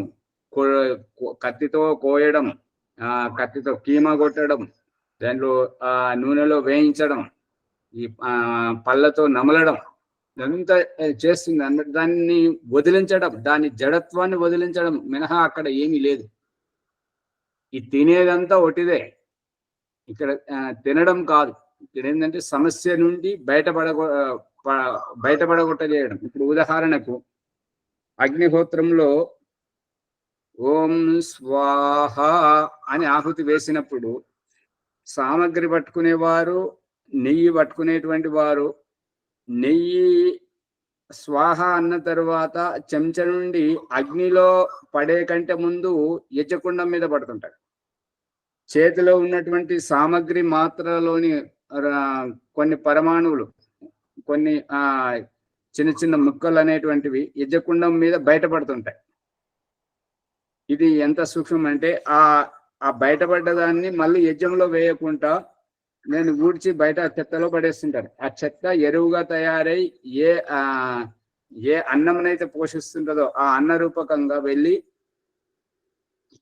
కత్తితో కోయడం, కత్తితో కీమా కొట్టడం, దాంట్లో నూనెలో వేయించడం, ఈ పళ్ళతో నమలడం, ఇదంతా చేస్తుంది. అంటే దాన్ని వదిలించడం, దాని జడత్వాన్ని వదిలించడం మినహా అక్కడ ఏమీ లేదు. ఈ తినేదంతా ఒకటిదే, ఇక్కడ తినడం కాదు. ఇక్కడ ఏంటంటే సమస్య నుండి బయటపడగొట్టజేయడం. ఇప్పుడు ఉదాహరణకు అగ్నిహోత్రంలో ఓం స్వాహ అని ఆహుతి వేసినప్పుడు సామగ్రి పట్టుకునేవారు, నెయ్యి పట్టుకునేటువంటి వారు నెయ్యి స్వాహ అన్న తర్వాత చెంచా నుండి అగ్నిలో పడే కంటే ముందు యజ్ఞకుండం మీద పడుతుంటారు. చేతిలో ఉన్నటువంటి సామగ్రి మాత్రలోని కొన్ని పరమాణువులు, కొన్ని చిన్న చిన్న ముక్కలు అనేటువంటివి యజ్ఞకుండం మీద బయటపడుతుంటాయి. ఇది ఎంత సూక్ష్మం అంటే ఆ బయటపడ్డదాన్ని మళ్ళీ యజ్ఞంలో వేయకుండా నేను ఊడ్చి బయట చెత్తలో పడేస్తుంటారు. ఆ చెత్త ఎరువుగా తయారై ఏ అన్నంనైతే పోషిస్తుంటుందో ఆ అన్న రూపకంగా వెళ్ళి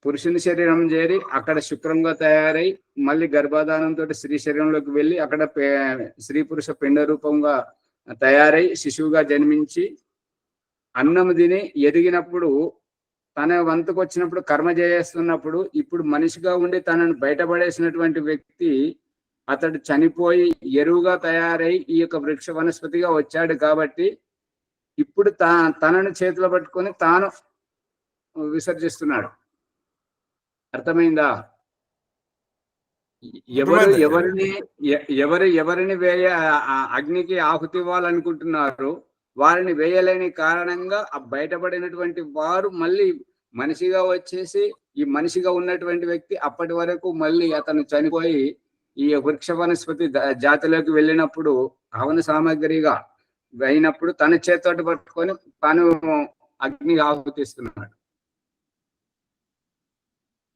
పురుషుని శరీరం చేరి అక్కడ శుక్రంగా తయారై మళ్ళీ గర్భాధానంతో స్త్రీ శరీరంలోకి వెళ్ళి అక్కడ స్త్రీ పురుష పిండ రూపంగా తయారై శిశువుగా జన్మించి అన్నం తిని ఎదిగినప్పుడు తన వంతుకు వచ్చినప్పుడు కర్మ చేస్తున్నప్పుడు ఇప్పుడు మనిషిగా ఉండి తనను బయటపడేసినటువంటి వ్యక్తి అతడు చనిపోయి ఎరువుగా తయారై ఈ యొక్క వృక్ష వనస్పతిగా వచ్చాడు కాబట్టి ఇప్పుడు తనను చేతిలో పట్టుకొని తాను విసర్జిస్తున్నాడు. అర్థమైందా? ఎవరిని అగ్నికి ఆహుతి ఇవ్వాలనుకుంటున్నారు వారిని వేయలేని కారణంగా ఆ బయటపడినటువంటి వారు మళ్ళీ మనిషిగా వచ్చేసి ఈ మనిషిగా ఉన్నటువంటి వ్యక్తి అప్పటి వరకు మళ్ళీ అతను చనిపోయి ఈ వృక్ష వనస్పతి జాతిలోకి వెళ్ళినప్పుడు హవన సామాగ్రిగా అయినప్పుడు తన చేతితోటి పట్టుకొని తాను అగ్ని ఆహుతిస్తున్నాడు.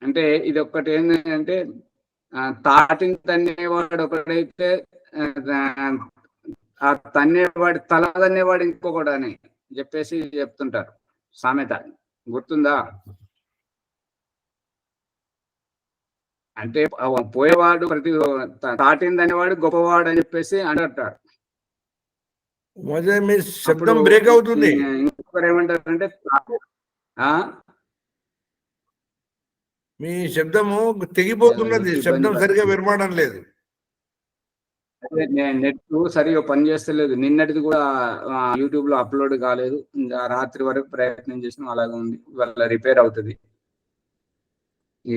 అంటే ఇది ఒక్కటి ఏంటంటే తాటిని తన్నేవాడు ఒకడైతే ఆ తన్నేవాడు తల తన్నేవాడు ఇంకొకడు అని చెప్పేసి చెప్తుంటారు సామెత, గుర్తుందా? అంటే పోయేవాడు ప్రతి తాటిని తన్నేవాడు గొప్పవాడు అని చెప్పేసి అంటారు. మీ శబ్దం బ్రేక్ అవుతుంది. ఇంకొకరు ఏమంటారంటే మీ శబ్దము తెగిపోతున్నది, శబ్దం సరిగా వినపడడం లేదు. నెట్ సరిగా పనిచేస్తలేదు. నిన్నటిది కూడా యూట్యూబ్ లో అప్లోడ్ కాలేదు. ఇంకా రాత్రి వరకు ప్రయత్నం చేసినా అలాగే ఉంది. ఇవాళ రిపేర్ అవుతుంది.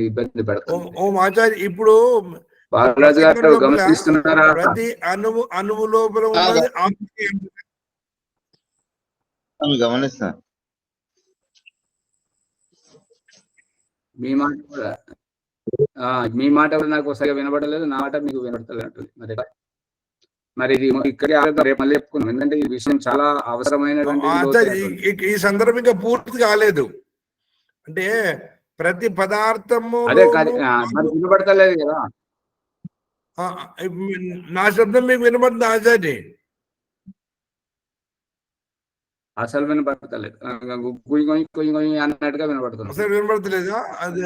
ఇబ్బంది పెడతాం. ఓం ఆచార్య, ఇప్పుడు బాలరాజు గారు గమనిస్తున్నారా? ప్రతి అణువు లోపల ఉన్నది గమనిస్తా. మీ మాట కూడా నాకు సరిగా వినపడలేదు, నా మాట మీకు వినపడలేదు. మరి ఇది ఇక్కడ రేపు మళ్ళీ చెప్పుకుందాం. ఎందుకంటే ఈ విషయం చాలా అవసరమైనటువంటి. ఈ సందర్భం ఇంకా పూర్తి కాలేదు. అంటే ప్రతి పదార్థము వినపడతలేదు కదా. నా శబ్దం మీకు వినపడుతుంది ఆచార్య? అసలు వినపడతలేదు, అన్నట్టుగా వినపడుతుంది. అసలు వినపడతలేదా? అది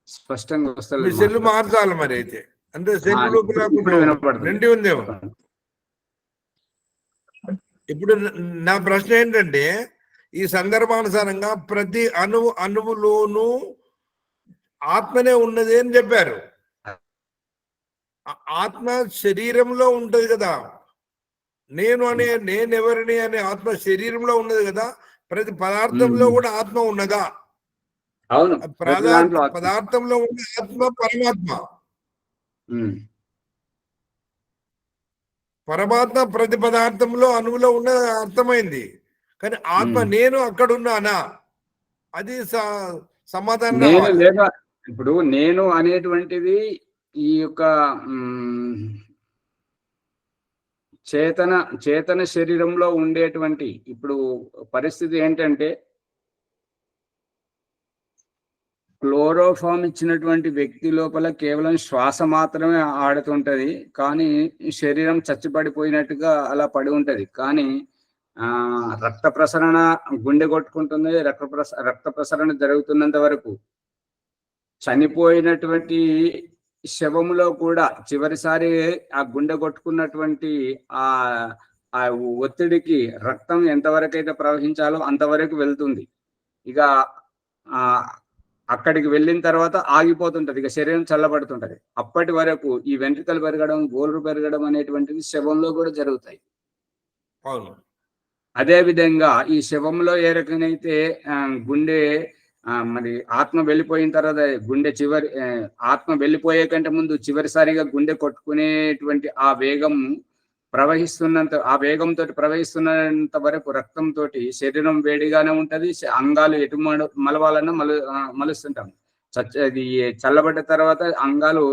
స్పష్టంగా వస్తలేదు. మీ సెల్ మార్చాలి మరి అయితే. అంటే సెల్ నిండి ఉందేమో. ఇప్పుడు నా ప్రశ్న ఏంటంటే, ఈ సందర్భానుసారంగా ప్రతి అణువులోనూ ఆత్మనే ఉన్నది అని చెప్పారు. ఆత్మ శరీరంలో ఉంటది కదా. నేనెవరిని అనే ఆత్మ శరీరంలో ఉన్నది కదా. ప్రతి పదార్థంలో కూడా ఆత్మ ఉన్నదా? అవును, పదార్థంలో ఉన్న ఆత్మ పరమాత్మ. పరమాత్మ ప్రతి పదార్థంలో అణువులో ఉన్న అర్థమైంది. కానీ ఆత్మ నేను అక్కడ ఉన్నానా? అది సమాధానం. ఇప్పుడు నేను అనేటువంటిది ఈ యొక్క చేతన శరీరంలో ఉండేటువంటి ఇప్పుడు పరిస్థితి ఏంటంటే, క్లోరోఫామ్ ఇచ్చినటువంటి వ్యక్తి లోపల కేవలం శ్వాస మాత్రమే ఆడుతుంటది, కానీ శరీరం చచ్చిపడిపోయినట్టుగా అలా పడి ఉంటది. కానీ రక్త ప్రసరణ, గుండె కొట్టుకుంటుంది, రక్త ప్రసరణ జరుగుతున్నంత వరకు చనిపోయినటువంటి శవములో కూడా చివరిసారి ఆ గుండె కొట్టుకున్నటువంటి ఆ ఒత్తిడికి రక్తం ఎంతవరకు అయితే ప్రవహించాలో అంతవరకు వెళ్తుంది. ఇక అక్కడికి వెళ్ళిన తర్వాత ఆగిపోతుంటది, ఇక శరీరం చల్లబడుతుంటది. అప్పటి వరకు ఈ వెంట్రుకలు పెరగడం, గోళ్ళు పెరగడం అనేటువంటిది శవంలో కూడా జరుగుతాయి. అదే విధంగా ఈ శవంలో ఏ రకమైతే గుండె మరి ఆత్మ వెళ్ళిపోయిన తర్వాత గుండె ఆత్మ వెళ్ళిపోయే కంటే ముందు చివరిసారిగా గుండె కొట్టుకునేటువంటి ఆ వేగం ఆ వేగంతో ప్రవహిస్తున్నంత వరకు రక్తంతో శరీరం వేడిగానే ఉంటది. అంగాలు ఎటు మలవాలన్నా మలుస్తుంటాం. అది చల్లబడ్డ తర్వాత అంగాలు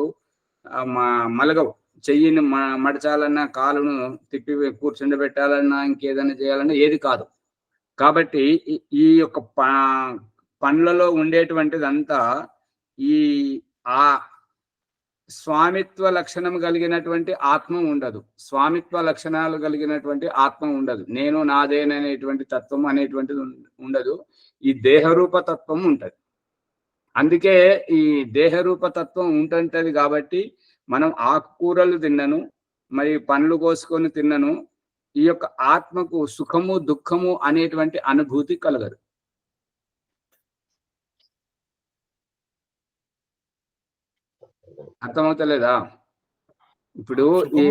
మలగవు. చెయ్యిని మడచాలన్నా, కాలును తిప్పి కూర్చుండబెట్టాలన్నా, ఇంకేదైనా చేయాలన్నా ఏది కాదు. కాబట్టి ఈ యొక్క పండ్లలో ఉండేటువంటిదంతా ఆ స్వామిత్వ లక్షణం కలిగినటువంటి ఆత్మ ఉండదు. స్వామిత్వ లక్షణాలు కలిగినటువంటి ఆత్మ ఉండదు. నేను నాదేననేటువంటి తత్వం అనేటువంటిది ఉండదు. ఈ దేహరూప తత్వం ఉంటది. అందుకే ఈ దేహరూప తత్వం ఉంటుంటది కాబట్టి మనం ఆకుకూరలు తిన్నను, మరి పండ్లు కోసుకొని తిన్నను, ఈ యొక్క ఆత్మకు సుఖము దుఃఖము అనేటువంటి అనుభూతి కలగదు. అర్థమవుతలేదా? ఇప్పుడు ఈ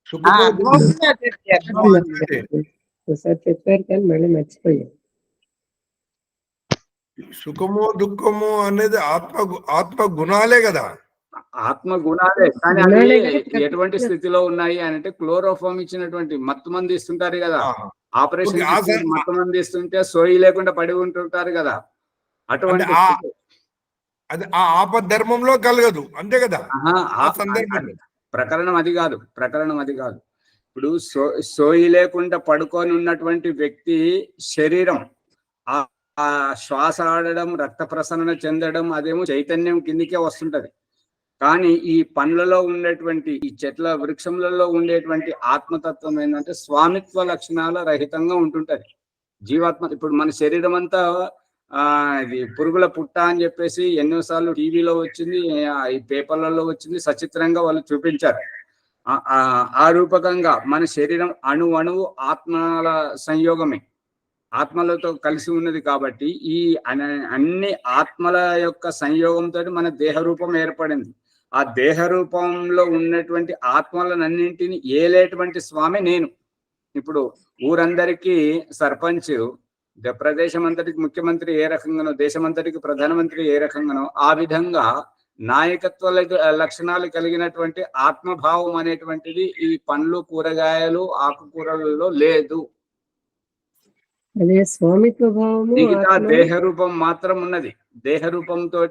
సుఖము అర్థమవుతుంది ఆచార్య, అర్థమవుతుంది. ఒకసారి చెప్పారు కానీ మళ్ళీ మర్చిపోయాం. సుఖము దుఃఖము అనేది ఆత్మ గుణాలే కదా. ఆత్మ గుణాలే, కానీ గుణాలే అవి కదా. ఎటువంటి స్థితిలో ఉన్నాయి అని అంటే క్లోరోఫామ్ ఇచ్చినటువంటి మత్తు మంది ఇస్తుంటారు కదా, ఆ, ఆపరేషన్ ఓకే, ఆ స- మత్తు మంది ఇస్తుంటే సోయి లేకుండా పడి ఉంటుంటారు కదా, అటువంటి అంటే స్థితి. అది ఆ ఆపద్ధర్మంలో కలగదు, అంతే కదా. ఆహా, ఆ సందర్భంలో ప్రకరణం అది కాదు, ప్రకరణం అది కాదు. ఇప్పుడు సోయి లేకుండా పడుకొని ఉన్నటువంటి వ్యక్తి శరీరం ఆ ఆ శ్వాస ఆడడం, రక్త ప్రసరణ చెందడం అదేమో చైతన్యం కిందికే వస్తుంటది. కానీ ఈ పండ్లలో ఉండేటువంటి, ఈ చెట్ల వృక్షములలో ఉండేటువంటి ఆత్మతత్వం ఏంటంటే స్వామిత్వ లక్షణాల రహితంగా ఉంటుంటది జీవాత్మ. ఇప్పుడు మన శరీరం అంతా ఇది పురుగుల పుట్ట అని చెప్పేసి ఎన్నోసార్లు టీవీలో వచ్చింది, ఈ పేపర్లలో వచ్చింది, సచిత్రంగా వాళ్ళు చూపించారు. ఆ రూపకంగా మన శరీరం అణువు ఆత్మల సంయోగమే, ఆత్మలతో కలిసి ఉన్నది. కాబట్టి ఈ అన్ని ఆత్మల యొక్క సంయోగంతో మన దేహ రూపం ఏర్పడింది. ఆ దేహ రూపంలో ఉన్నటువంటి ఆత్మలన్నింటినీ ఏలేటువంటి స్వామి నేను. ఇప్పుడు ఊరందరికీ సర్పంచ్, ప్రదేశం అంతటికి ముఖ్యమంత్రి ఏ రకంగానో, దేశమంతటికి ప్రధానమంత్రి ఏ రకంగానో, ఆ విధంగా నాయకత్వ లక్షణాలు కలిగినటువంటి ఆత్మభావం అనేటువంటిది ఈ పండ్లు, కూరగాయలు, ఆకుకూరలలో లేదు. అదే స్వామిత్వ భావము మిగతా ఆత్మ దేహ రూపం మాత్రం ఉన్నది. దేహ రూపంతో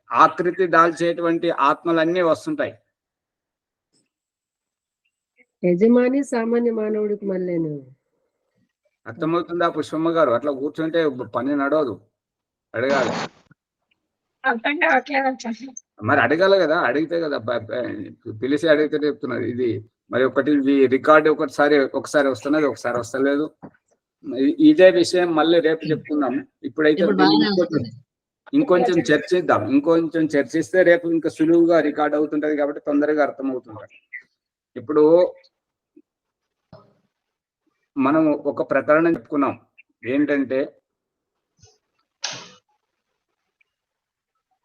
ఆకృతి దాల్చేటువంటి ఆత్మలన్నీ వస్తుంటాయి. యజమాని సామాన్య మానవుడికి మళ్ళీను. అర్థమవుతుందా పుష్పమ్మ గారు? అట్లా కూర్చుంటే పని నడవదు, అడగాలి. అర్థం కావట్లేదు ఆచార్య. మరి అడగాలి కదా, అడిగితే కదా పిలిచి అడిగితే చెప్తున్నది. ఇది మరి ఒకటి రికార్డు ఒకసారి వస్తున్నది, ఒకసారి వస్తలేదు. ఇదే విషయం మళ్ళీ రేపు చెప్పుకుందాం. ఇప్పుడైతే ఇప్పుడు బాగానే వస్తుంది. ఇంకొంచెం చర్చిద్దాం. ఇంకొంచెం చర్చిస్తే రేపు ఇంకా సులువుగా రికార్డ్ అవుతుంటది కాబట్టి తొందరగా అర్థమవుతుంటది. ఇప్పుడు మనం ఒక ప్రకరణం చెప్పుకున్నాం ఏంటంటే,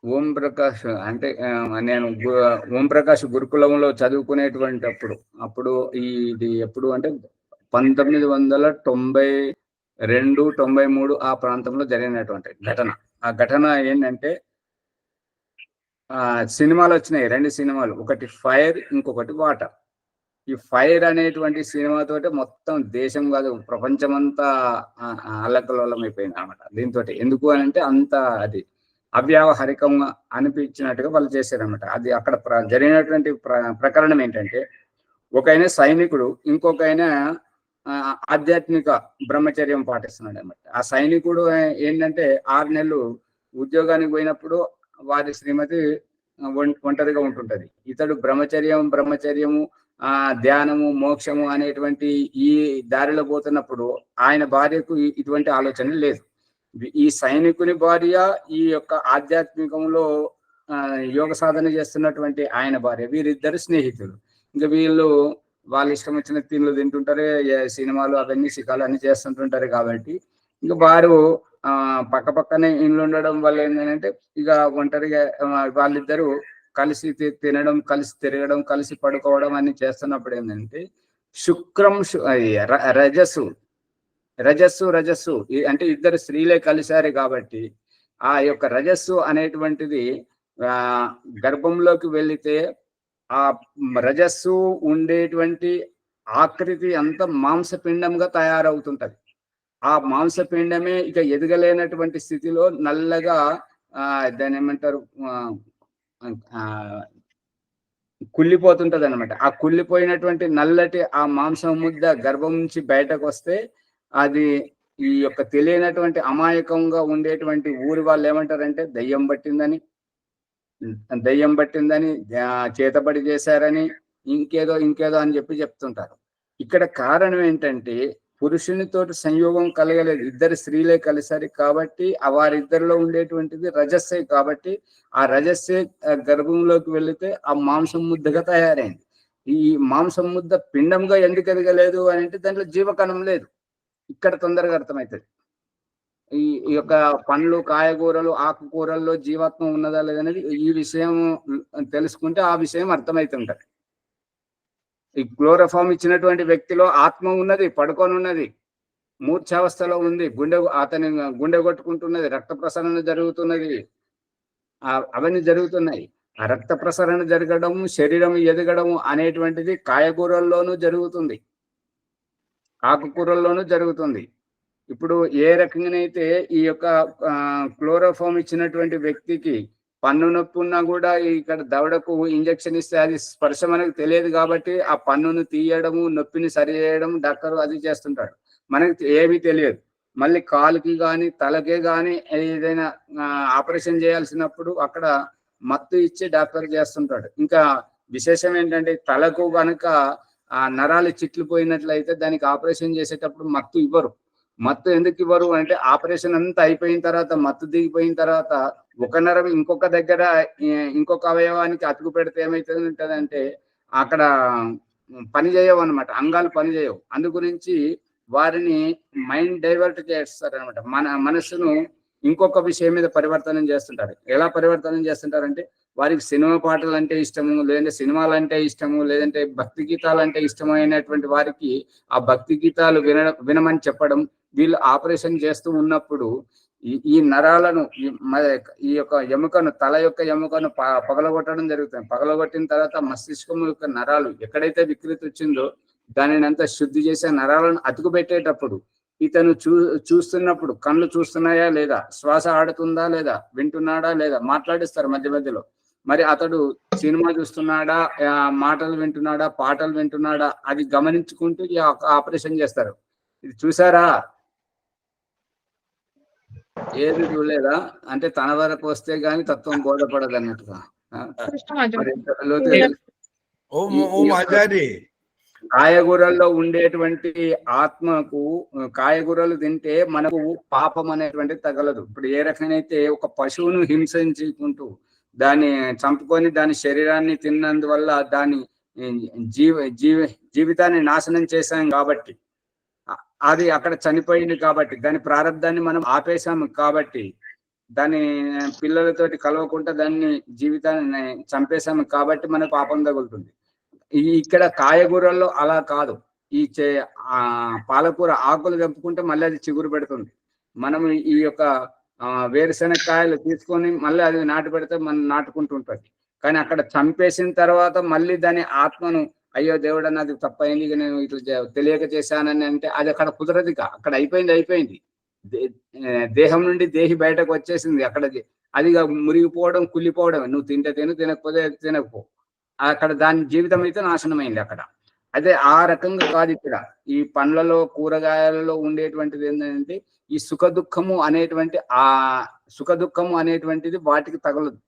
ఓం ప్రకాష్ అంటే నేను ఓం ప్రకాష్ గురుకులంలో చదువుకునేటువంటి అప్పుడు ఇది ఎప్పుడు అంటే 1992-93 ఆ ప్రాంతంలో జరిగినటువంటి ఘటన. ఆ ఘటన ఏంటంటే సినిమాలు వచ్చినాయి, 2 సినిమాలు, ఒకటి ఫైర్, ఇంకొకటి వాటర్. ఈ ఫైర్ అనేటువంటి సినిమాతోటి మొత్తం దేశం కాదు ప్రపంచమంతా అల్లకల్లోలం అయిపోయింది అనమాట దీంతో. ఎందుకు అని అంటే అంత అది అవ్యావహారికంగా అనిపించినట్టుగా వాళ్ళు చేశారనమాట. అది అక్కడ జరిగినటువంటి ప్రకరణం ఏంటంటే, ఒక ఆయన సైనికుడు, ఇంకొక ఆయన ఆధ్యాత్మిక బ్రహ్మచర్యం పాటిస్తున్నాడు అనమాట. ఆ సైనికుడు ఏంటంటే 6 నెలలు ఉద్యోగానికి పోయినప్పుడు వారి శ్రీమతి ఒంటరిగా ఉంటుంటది. ఇతడు బ్రహ్మచర్యము ధ్యానము, మోక్షము అనేటువంటి ఈ దారిలో పోతున్నప్పుడు ఆయన భార్యకు ఇటువంటి ఆలోచన లేదు. ఈ సైనికుని భార్య, ఈ యొక్క ఆధ్యాత్మికంలో యోగ సాధన చేస్తున్నటువంటి ఆయన భార్య, వీరిద్దరు స్నేహితులు. ఇంకా వీళ్ళు వాళ్ళ ఇష్టం వచ్చిన తిండ్లు తింటుంటారు, సినిమాలు అవన్నీ శిఖాలు అన్ని చేస్తుంటుంటారు. కాబట్టి ఇంకా వారు పక్క పక్కనే ఇండ్లు ఉండడం వల్ల ఏంటంటే ఇక ఒంటరిగా వాళ్ళిద్దరూ కలిసి తినడం, కలిసి తిరగడం, కలిసి పడుకోవడం అన్ని చేస్తున్నప్పుడు ఏంటంటే శుక్రం రజస్సు అంటే ఇద్దరు స్త్రీలే కలిశారు. కాబట్టి ఆ యొక్క రజస్సు అనేటువంటిది గర్భంలోకి వెళితే ఆ రజస్సు ఉండేటువంటి ఆకృతి అంతా మాంసపిండంగా తయారవుతుంటది. ఆ మాంసపిండమే ఇక ఎదగలేనటువంటి స్థితిలో నల్లగా దాన్ని ఏమంటారు కుళ్ళిపోతుంటది అనమాట. ఆ కుళ్ళిపోయినటువంటి నల్లటి ఆ మాంసం ముద్ద గర్భం నుంచి బయటకు వస్తే అది ఈ యొక్క తెలియనటువంటి అమాయకంగా ఉండేటువంటి ఊరి వాళ్ళు ఏమంటారంటే దయ్యం పట్టిందని చేతబడి చేశారని ఇంకేదో అని చెప్తుంటారు. ఇక్కడ కారణం ఏంటంటే పురుషునితోటి సంయోగం కలగలేదు, ఇద్దరు స్త్రీలే కలిసారు. కాబట్టి వారిద్దరిలో ఉండేటువంటిది రజస్సే. కాబట్టి ఆ రజస్సే గర్భంలోకి వెళితే ఆ మాంసం ముద్దగా తయారైంది. ఈ మాంసం ముద్ద పిండంగా ఎందుకు ఎదగలేదు అని అంటే దాంట్లో జీవకణం లేదు. ఇక్కడ తొందరగా అర్థమవుతుంది. ఈ యొక్క పండ్లు, కాయగూరలు, ఆకుకూరల్లో జీవాత్మ ఉన్నదా లేదనేది ఈ విషయం తెలుసుకుంటే ఆ విషయం అర్థమవుతుంటది. ఈ క్లోరోఫామ్ ఇచ్చినటువంటి వ్యక్తిలో ఆత్మ ఉన్నది, పడుకొని ఉన్నది, మూర్ఛావస్థలో ఉంది, అతని గుండె కొట్టుకుంటున్నది, రక్త ప్రసరణ జరుగుతున్నది, అవన్నీ జరుగుతున్నాయి. ఆ రక్త ప్రసరణ జరగడం, శరీరం ఎదగడం అనేటువంటిది కాయగూరల్లోనూ జరుగుతుంది, ఆకుకూరల్లోనూ జరుగుతుంది. ఇప్పుడు ఏ రకంగానైతే ఈ యొక్క క్లోరోఫామ్ ఇచ్చినటువంటి వ్యక్తికి పన్ను నొప్పి ఉన్నా కూడా ఇక్కడ దవడకు ఇంజెక్షన్ ఇస్తే అది స్పర్శ మనకు తెలియదు కాబట్టి ఆ పన్నును తీయడము, నొప్పిని సరి చేయడం డాక్టర్ అది చేస్తుంటాడు, మనకి ఏమీ తెలియదు. మళ్ళీ కాలుకి కానీ తలకే కానీ ఏదైనా ఆపరేషన్ చేయాల్సినప్పుడు అక్కడ మత్తు ఇచ్చి డాక్టర్ చేస్తుంటాడు. ఇంకా విశేషం ఏంటంటే తలకు కనుక ఆ నరాలు చిట్లు పోయినట్లయితే దానికి ఆపరేషన్ చేసేటప్పుడు మత్తు ఇవ్వరు. మత్తు ఎందుకు ఇవ్వరు అంటే ఆపరేషన్ అంతా అయిపోయిన తర్వాత, మత్తు దిగిపోయిన తర్వాత ఒక నరం ఇంకొక దగ్గర ఇంకొక అవయవానికి అతుకు పెడితే ఏమైతుందంటే అక్కడ పని చేయవు అనమాట, అంగాలు పని చేయవు. అందు గురించి వారిని మైండ్ డైవర్ట్ చేస్తారు అనమాట, మనసును ఇంకొక విషయం మీద పరివర్తనం చేస్తుంటారు. ఎలా పరివర్తనం చేస్తుంటారంటే వారికి సినిమా పాటలు అంటే ఇష్టము, లేదంటే సినిమాలు అంటే ఇష్టము, లేదంటే భక్తి గీతాలు అంటే ఇష్టము అయినటువంటి వారికి ఆ భక్తి గీతాలు వినమని చెప్పడం. వీళ్ళు ఆపరేషన్ చేస్తూ ఉన్నప్పుడు ఈ నరాలను ఈ యొక్క ఎముకను, తల యొక్క ఎముకను పగలగొట్టడం జరుగుతుంది. పగలగొట్టిన తర్వాత మస్తిష్కం యొక్క నరాలు ఎక్కడైతే వికృతి వచ్చిందో దానిని అంతా శుద్ధి చేసే నరాలను అతుకు పెట్టేటప్పుడు ఇతను చూస్తున్నప్పుడు కళ్ళు చూస్తున్నాయా లేదా, శ్వాస ఆడుతుందా లేదా, వింటున్నాడా లేదా, మాట్లాడిస్తారు మధ్య మధ్యలో. మరి అతడు సినిమా చూస్తున్నాడా, మాటలు వింటున్నాడా, పాటలు వింటున్నాడా, అది గమనించుకుంటూ ఈ ఆపరేషన్ చేస్తారు. ఇది చూసారా? ఏది చూడలేదా అంటే తన వరకు వస్తే గాని తత్వం బోధపడదు అన్నట్టుగా. కాయగూరల్లో ఉండేటువంటి ఆత్మకు కాయగూరలు తింటే మనకు పాపం అనేటువంటిది తగలదు. ఇప్పుడు ఏ రకమైతే ఒక పశువును హింసించుకుంటూ దాన్ని చంపుకొని దాని శరీరాన్ని తిన్నందువల్ల దాని జీవితాన్ని నాశనం చేశాం కాబట్టి, అది అక్కడ చనిపోయింది కాబట్టి, దాని ప్రారంధాన్ని మనం ఆపేశాము కాబట్టి, దాని పిల్లలతోటి కలవకుండా దాన్ని జీవితాన్ని చంపేశాము కాబట్టి మనకు పాపం తగులుతుంది. ఇక్కడ కాయగూరల్లో అలా కాదు. ఈ పాలకూర ఆకులు తెంపుకుంటే మళ్ళీ అది చిగురు పెడుతుంది. మనం ఈ యొక్క వేరుశనగకాయలు తీసుకొని మళ్ళీ అది నాటు పెడితే మనం నాటుకుంటుంటుంది. కానీ అక్కడ చంపేసిన తర్వాత మళ్ళీ దాని ఆత్మను అయ్యో దేవుడు నాది తప్పైంది, నేను ఇట్లా తెలియక చేశానని అంటే అది అక్కడ కుదరదు. అక్కడ అయిపోయింది. దేహం నుండి దేహి బయటకు వచ్చేసింది. అక్కడ అది మురిగిపోవడం, కుళ్ళిపోవడం. నువ్వు తింటే తిను, తినకపోతే తినకపో. అక్కడ దాని జీవితం అయితే నాశనమైంది అక్కడ. అదే ఆ రకంగా కాదు ఇక్కడ. ఈ పండ్లలో, కూరగాయలలో ఉండేటువంటిది ఏంటంటే ఈ సుఖ దుఃఖము అనేటువంటిది వాటికి తగలదు.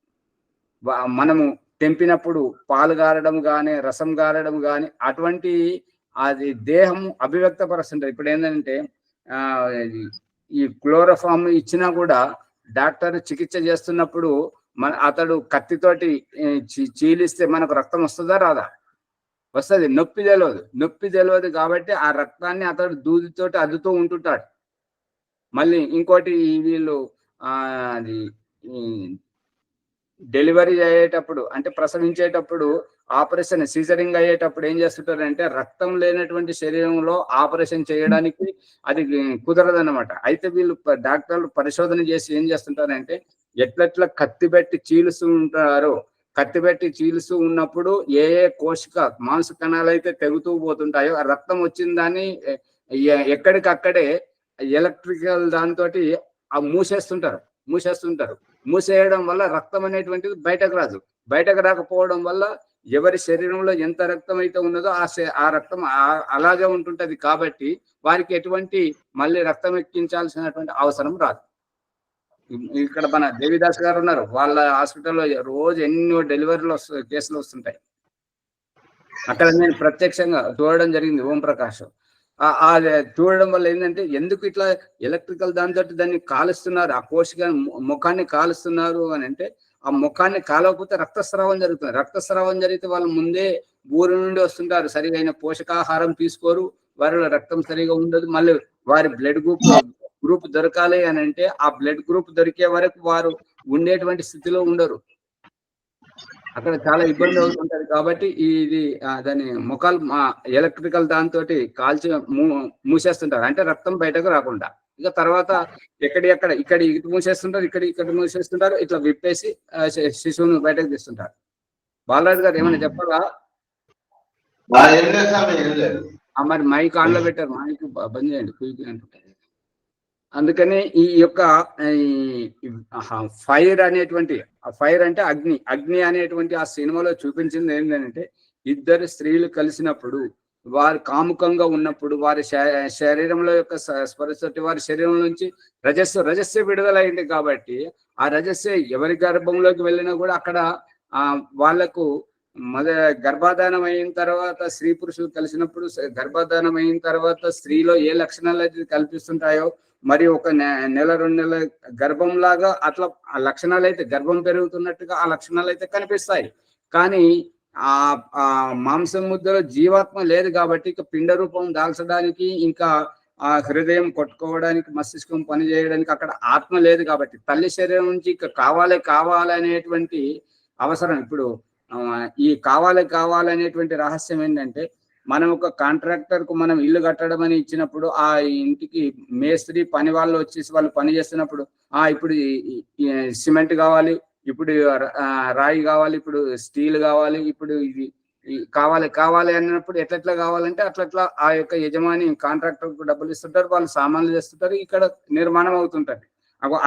మనము తెంపినప్పుడు పాలు గారడం కానీ, రసం గారడం కానీ అటువంటి అది దేహం అభివ్యక్తపరుస్తుంటది. ఇప్పుడు ఏంటంటే ఈ క్లోరోఫామ్ ఇచ్చినా కూడా డాక్టర్ చికిత్స చేస్తున్నప్పుడు అతడు కత్తితోటి చీలిస్తే మనకు రక్తం వస్తుందా రాదా? వస్తుంది. నొప్పి తెలియదు కాబట్టి ఆ రక్తాన్ని అతడు దూదితోటి అద్దుతూ ఉంటుంటాడు. మళ్ళీ ఇంకోటి వీళ్ళు అది డెలివరీ అయ్యేటప్పుడు అంటే ప్రసవించేటప్పుడు ఆపరేషన్ సీజరింగ్ అయ్యేటప్పుడు ఏం చేస్తుంటారంటే రక్తం లేనటువంటి శరీరంలో ఆపరేషన్ చేయడానికి అది కుదరదన్నమాట. అయితే వీళ్ళు డాక్టర్లు పరిశోధన చేసి ఏం చేస్తుంటారంటే ఎట్లెట్లా కత్తి పెట్టి చీలుస్తూ ఉన్నప్పుడు ఏ కోశిక మాంస కణాలు అయితే తెగుతూ పోతుంటాయో ఆ రక్తం వచ్చిన దాన్ని ఎక్కడికక్కడే ఎలక్ట్రికల్ దాంతో మూసేస్తుంటారు. మూసేయడం వల్ల రక్తం అనేటువంటిది బయటకు రాకపోవడం వల్ల ఎవరి శరీరంలో ఎంత రక్తం అయితే ఉన్నదో ఆ రక్తం అలాగే ఉంటుంటది. కాబట్టి వారికి ఎటువంటి మళ్ళీ రక్తం ఎక్కించాల్సినటువంటి అవసరం రాదు. ఇక్కడ మన దేవిదాస్ గారు ఉన్నారు, వాళ్ళ హాస్పిటల్లో రోజు ఎన్నో డెలివరీలు కేసులు వస్తుంటాయి. అక్కడ నేను ప్రత్యక్షంగా చూడడం జరిగింది. ఓం ప్రకాష్ చూడడం వల్ల ఏంటంటే ఎందుకు ఇట్లా ఎలక్ట్రికల్ దాంతో దాన్ని కాలుస్తున్నారు, ఆ కోశిక ముఖాన్ని కాలుస్తున్నారు అని అంటే ఆ ముఖాన్ని కాలకపోతే రక్తస్రావం జరుగుతుంది. రక్తస్రావం జరిగితే వాళ్ళు ముందే ఊరు నుండి వస్తుంటారు, సరిగైన పోషకాహారం తీసుకోరు, వారిలో రక్తం సరిగా ఉండదు, మళ్ళీ వారి బ్లడ్ గ్రూప్ గ్రూప్ దొరకాలి అని అంటే ఆ బ్లడ్ గ్రూప్ దొరికే వరకు వారు ఉండేటువంటి స్థితిలో ఉండరు. అక్కడ చాలా ఇబ్బంది అవుతుంటది. కాబట్టి ఇది దాని ముఖాలు ఎలక్ట్రికల్ దాంతో కాల్చి మూసేస్తుంటారు, అంటే రక్తం బయటకు రాకుండా. ఇక తర్వాత ఇక్కడ ఇటు మూసేస్తుంటారు, ఇక్కడ మూసేస్తుంటారు, ఇట్లా విప్పేసి శిశువును బయటకు తీస్తుంటారు. బాలరాజు గారు ఏమైనా చెప్పారా? మరి మైక్ ఆన్లో పెట్టారు, మైక్ బంద్ చేయండి క్విక్ అంటుంటారు. అందుకని ఈ యొక్క ఫైర్ అనేటువంటి, ఫైర్ అంటే అగ్ని అనేటువంటి ఆ సినిమాలో చూపించింది ఏంటంటే, ఇద్దరు స్త్రీలు కలిసినప్పుడు, వారు కాముకంగా ఉన్నప్పుడు, వారి శరీరంలో యొక్క స్పర్శతోటి వారి శరీరం నుంచి రజస్సు విడుదలైంది. కాబట్టి ఆ రజస్సు ఎవరి గర్భంలోకి వెళ్ళినా కూడా అక్కడ వాళ్లకు గర్భాధానం అయిన తర్వాత, స్త్రీ పురుషులు కలిసినప్పుడు గర్భాధానం అయిన తర్వాత స్త్రీలో ఏ లక్షణాలు అయితే కల్పిస్తుంటాయో, మరి ఒక నెల 2 నెలల గర్భంలాగా అట్లా ఆ లక్షణాలు అయితే, గర్భం పెరుగుతున్నట్టుగా ఆ లక్షణాలు అయితే కనిపిస్తాయి. కానీ ఆ మాంసం ముద్దలో జీవాత్మ లేదు కాబట్టి, ఇక పిండ రూపం దాల్చడానికి, ఇంకా ఆ హృదయం కొట్టుకోవడానికి, మస్తిష్కం పనిచేయడానికి అక్కడ ఆత్మ లేదు కాబట్టి, తల్లి శరీరం నుంచి ఇక కావాలి అనేటువంటి అవసరం. ఇప్పుడు ఈ కావాలనేటువంటి రహస్యం ఏంటంటే, మనం ఒక కాంట్రాక్టర్ కు మనం ఇల్లు కట్టడం అని ఇచ్చినప్పుడు, ఆ ఇంటికి మేస్త్రి పని వాళ్ళు వచ్చేసి వాళ్ళు పని చేస్తున్నప్పుడు, ఇప్పుడు సిమెంట్ కావాలి, ఇప్పుడు రాయి కావాలి, ఇప్పుడు స్టీల్ కావాలి, ఇప్పుడు ఇది కావాలి అన్నప్పుడు ఎట్లా కావాలంటే అట్లా ఆ యొక్క యజమాని కాంట్రాక్టర్ కు డబ్బులు ఇస్తుంటారు, వాళ్ళు సామాన్లు చేస్తుంటారు, ఇక్కడ నిర్మాణం అవుతుంటది.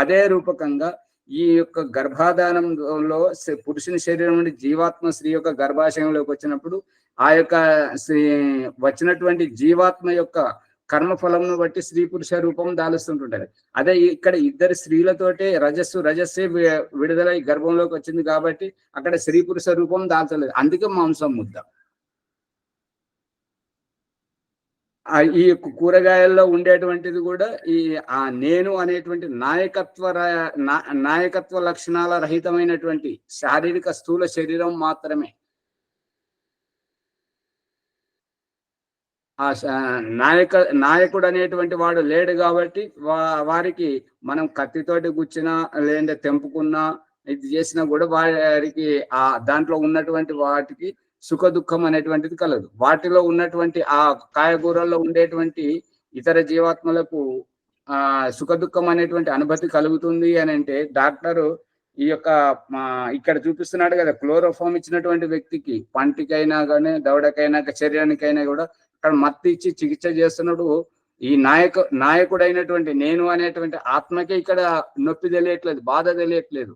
అదే రూపకంగా ఈ యొక్క గర్భాధానంలో పురుషుని శరీరం నుండి జీవాత్మ స్త్రీ యొక్క గర్భాశయంలోకి వచ్చినప్పుడు, ఆ యొక్క వచ్చినటువంటి జీవాత్మ యొక్క కర్మఫలంను బట్టి స్త్రీ పురుష రూపం దాలుస్తుంటుంటది. అదే ఇక్కడ ఇద్దరు స్త్రీలతోటే రజస్సే విడుదలై గర్భంలోకి వచ్చింది కాబట్టి అక్కడ స్త్రీ పురుష రూపం దాల్చలేదు, అందుకే మాంసం ముద్ద. ఈ కూరగాయల్లో ఉండేటువంటిది కూడా నేను అనేటువంటి నాయకత్వ లక్షణాల రహితమైనటువంటి శారీరక స్థూల శరీరం మాత్రమే. ఆ నాయకుడు అనేటువంటి వాడు లేడు కాబట్టి వారికి మనం కత్తితోటి గుచ్చినా, లేదంటే తెంపుకున్నా, ఇది చేసినా కూడా వారికి దాంట్లో ఉన్నటువంటి వాటికి సుఖ దుఃఖం అనేటువంటిది కలదు. వాటిలో ఉన్నటువంటి ఆ కాయగూరల్లో ఉండేటువంటి ఇతర జీవాత్మలకు సుఖ దుఃఖం అనేటువంటి అనుభూతి కలుగుతుంది అని అంటే, డాక్టరు ఈ యొక్క ఇక్కడ చూపిస్తున్నాడు కదా, క్లోరోఫామ్ ఇచ్చినటువంటి వ్యక్తికి పంటికైనా కానీ, దవడకైనా, శరీరానికైనా కూడా అక్కడ మత్తి ఇచ్చి చికిత్స చేస్తున్నాడు. ఈ నాయకుడు అయినటువంటి నేను అనేటువంటి ఆత్మకే ఇక్కడ నొప్పి తెలియట్లేదు, బాధ తెలియట్లేదు.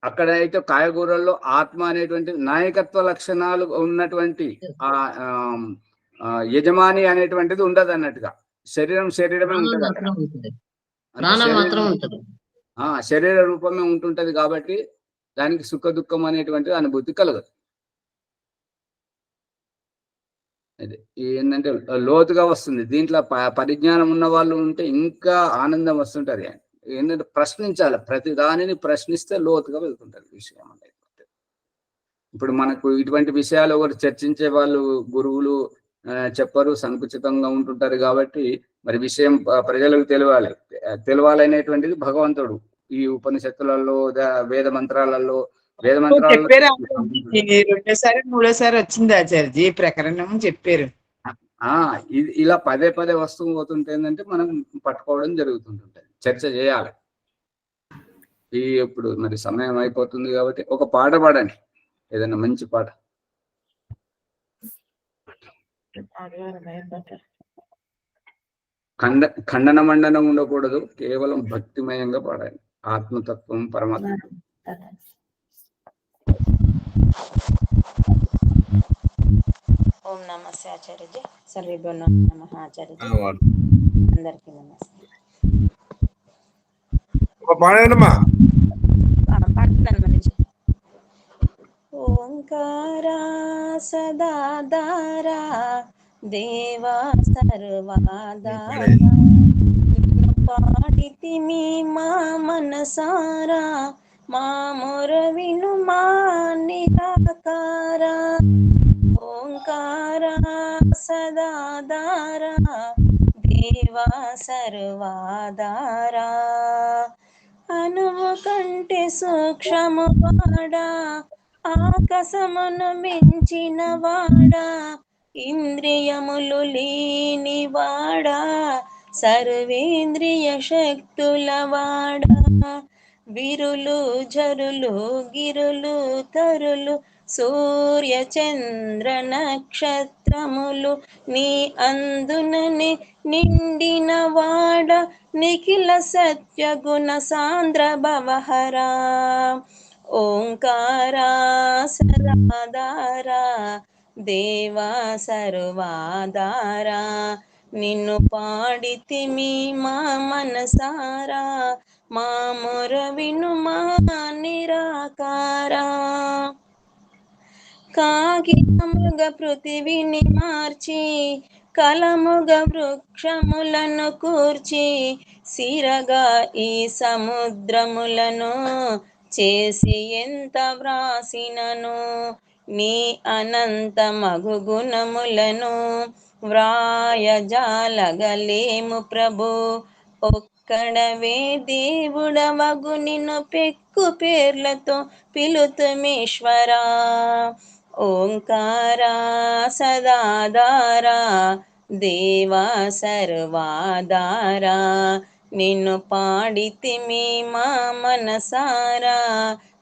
అక్కడ అయితే కాయగూరల్లో ఆత్మ అనేటువంటి నాయకత్వ లక్షణాలు ఉన్నటువంటి యజమాని అనేటువంటిది ఉండదు అన్నట్టుగా, శరీరమే ఉంటది, శరీర రూపమే ఉంటుంటది. కాబట్టి దానికి సుఖ దుఃఖం అనేటువంటి అనుభూతి కలగదు. అది ఏంటంటే లోతుగా వస్తుంది. దీంట్లో పరిజ్ఞానం ఉన్న వాళ్ళు ఉంటే ఇంకా ఆనందం వస్తుంటది. ఏంటంటే ప్రశ్నించాలి, ప్రతి దానిని ప్రశ్నిస్తే లోతుగా వెళ్తుంటది విషయం అనేది. ఇప్పుడు మనకు ఇటువంటి విషయాలు ఒకరు చర్చించే వాళ్ళు గురువులు చెప్పరు, సంకుచితంగా ఉంటుంటారు. కాబట్టి మరి విషయం ప్రజలకు తెలియాలనేటువంటిది భగవంతుడు ఈ ఉపనిషత్తులలో, వేద మంత్రాలలో రెండోసారి మూడోసారి వచ్చింది ఆచార్యజీ ప్రకరణం చెప్పారు. ఇలా పదే వస్తూ పోతుంటే ఏంటంటే మనం పట్టుకోవడం జరుగుతుంటుంటది, చర్చ చేయాలి. ఇప్పుడు మరి సమయం అయిపోతుంది కాబట్టి ఒక పాట పాడండి, ఏదైనా మంచి పాట. ఖండన మండనం ఉండకూడదు, కేవలం భక్తిమయంగా పాడాలి. ఆత్మతత్వం, పరమాత్మ. ఓం నమస్తే ఆచార్యజీ. సర్వేభ్యో నమః ఆచార్యజీ. అందరికీ నమస్తే. ఓంకారా సదాధారా దేవా సర్వాధారా పాడితిమి మా మనసారా మా మొర విను మా నిరాకారా. ఓంకారా సదాధారా దేవా సర్వాధారా అనువు కంటే సూక్ష్మము వాడా ఆకాశమును మించిన వాడా ఇంద్రియములు లేని వాడా సర్వేంద్రియ శక్తుల వాడా విరులు జరులు గిరులు తరులు సూర్య చంద్ర నక్షత్రములు నీ అందునని నిండిన వాడ నిఖిల సత్య గుణ సాంద్ర భవహరా ఓంకారా సదాధారా దేవా సర్వాధారా నిన్ను పాడితిమి మా మనసారా మా మొర విను మా నిరాకారా కాగితముగ పృథివిని మార్చి కలముగ వృక్షములను కూర్చి సిరగా ఈ సముద్రములను చేసి ఎంత వ్రాసినను నీ అనంత మగు గుణములను వ్రాయజాలగలేము ప్రభు ఒక్కడవే దేవుడవగు నిన్ను పెక్కు పేర్లతో పిలుతుమీశ్వరా ఓంకారా సదాధారా దేవా సర్వాధారా నిన్ను పాడితిమి మా మనసారా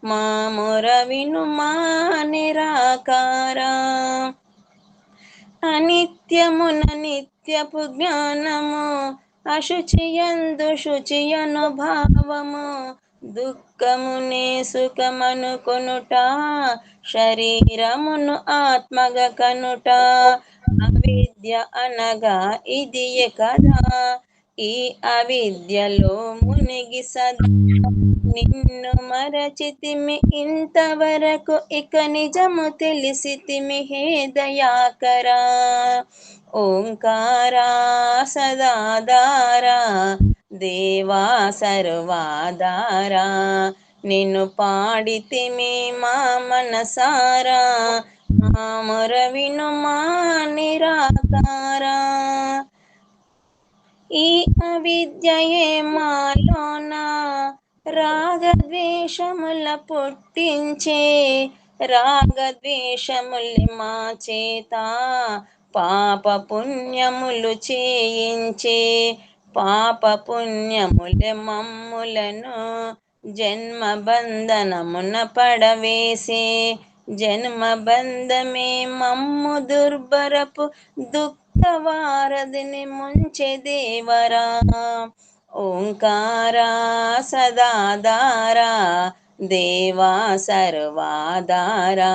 మా మొర విను మా నిరాకారా అనిత్యమున నిత్యపు జ్ఞానము అశుచియందు శుచియను భావము దుఃఖమునే సుఖమను కొనుట శరీరమును ఆత్మగ కనుట అవిద్య అనగా ఇదియే కదా ఈ అవిద్యలో మునిగి సదా నిన్ను మరచితిమి ఇంతవరకు ఇక నిజము తెలిసితిమి హే దయాకరా ఓంకారా సదాధారా దేవా సర్వాధారా నిన్ను పాడితిమి మా మనసారా మా మొర విను మా నిరాకారా ఈ అవిద్యయే మాలోన రాగద్వేషముల పుట్టించే రాగద్వేషములు మా చేత పాప పుణ్యములు చేయించే పాప పుణ్యములు మమ్ములను జన్మ బంధనమున పడవేసే జన్మ బంధమే మమ్ము దుర్భరపు దుఃఖవారధిని ముంచె దేవరా ఓంకారా సదాధారా దేవా సర్వాధారా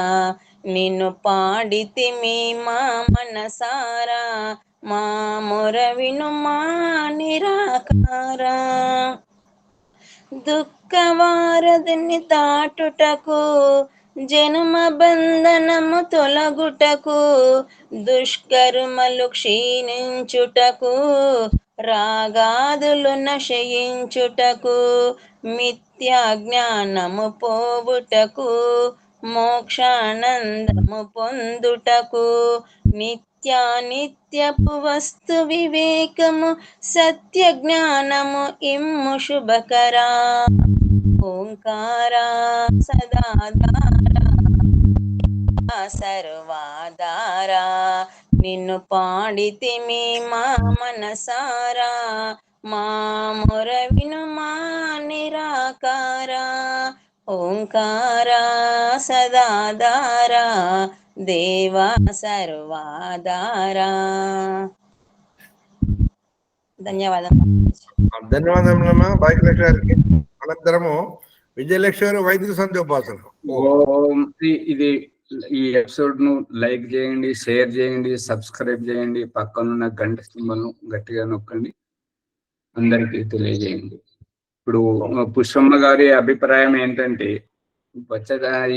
నిన్ను పాడితిమి మా మనసారా మా మొర విను మా నిరాకారా దుఃఖవారధిని దాటుటకు జన్మ బంధనము తొలగుటకు దుష్కర్మలు క్షీణించుటకు రాగాదులు నశయించుటకు మిథ్యా జ్ఞానము పోవుటకు మోక్షానందము పొందుటకు నిత్యపు వస్తు వివేకము సత్య జ్ఞానము ఇమ్ము శుభకరా ఓంకారా సదాధారా సర్వాధారా నిన్ను పాడితిమి మా మనసారా మా మొర విను మా నిరాకారా ఓంకారా సదాధారా దేవా సర్వాధారా ధన్యవాదాలు ధన్యవాదములమ్మా భాగ్యలక్ష్మి గారికి. అనంతరము విజయలక్ష్మి గారు వైదిక సంధ్యోపాసన. ఓం ఇది ఈ ఎపిసోడ్ ను లైక్ చేయండి, షేర్ చేయండి, సబ్స్క్రైబ్ చేయండి, పక్కనున్న గంట సింబల్ గట్టిగా నొక్కండి, అందరికీ తెలియజేయండి. ఇప్పుడు పుష్పమ్మ గారి అభిప్రాయం ఏంటంటే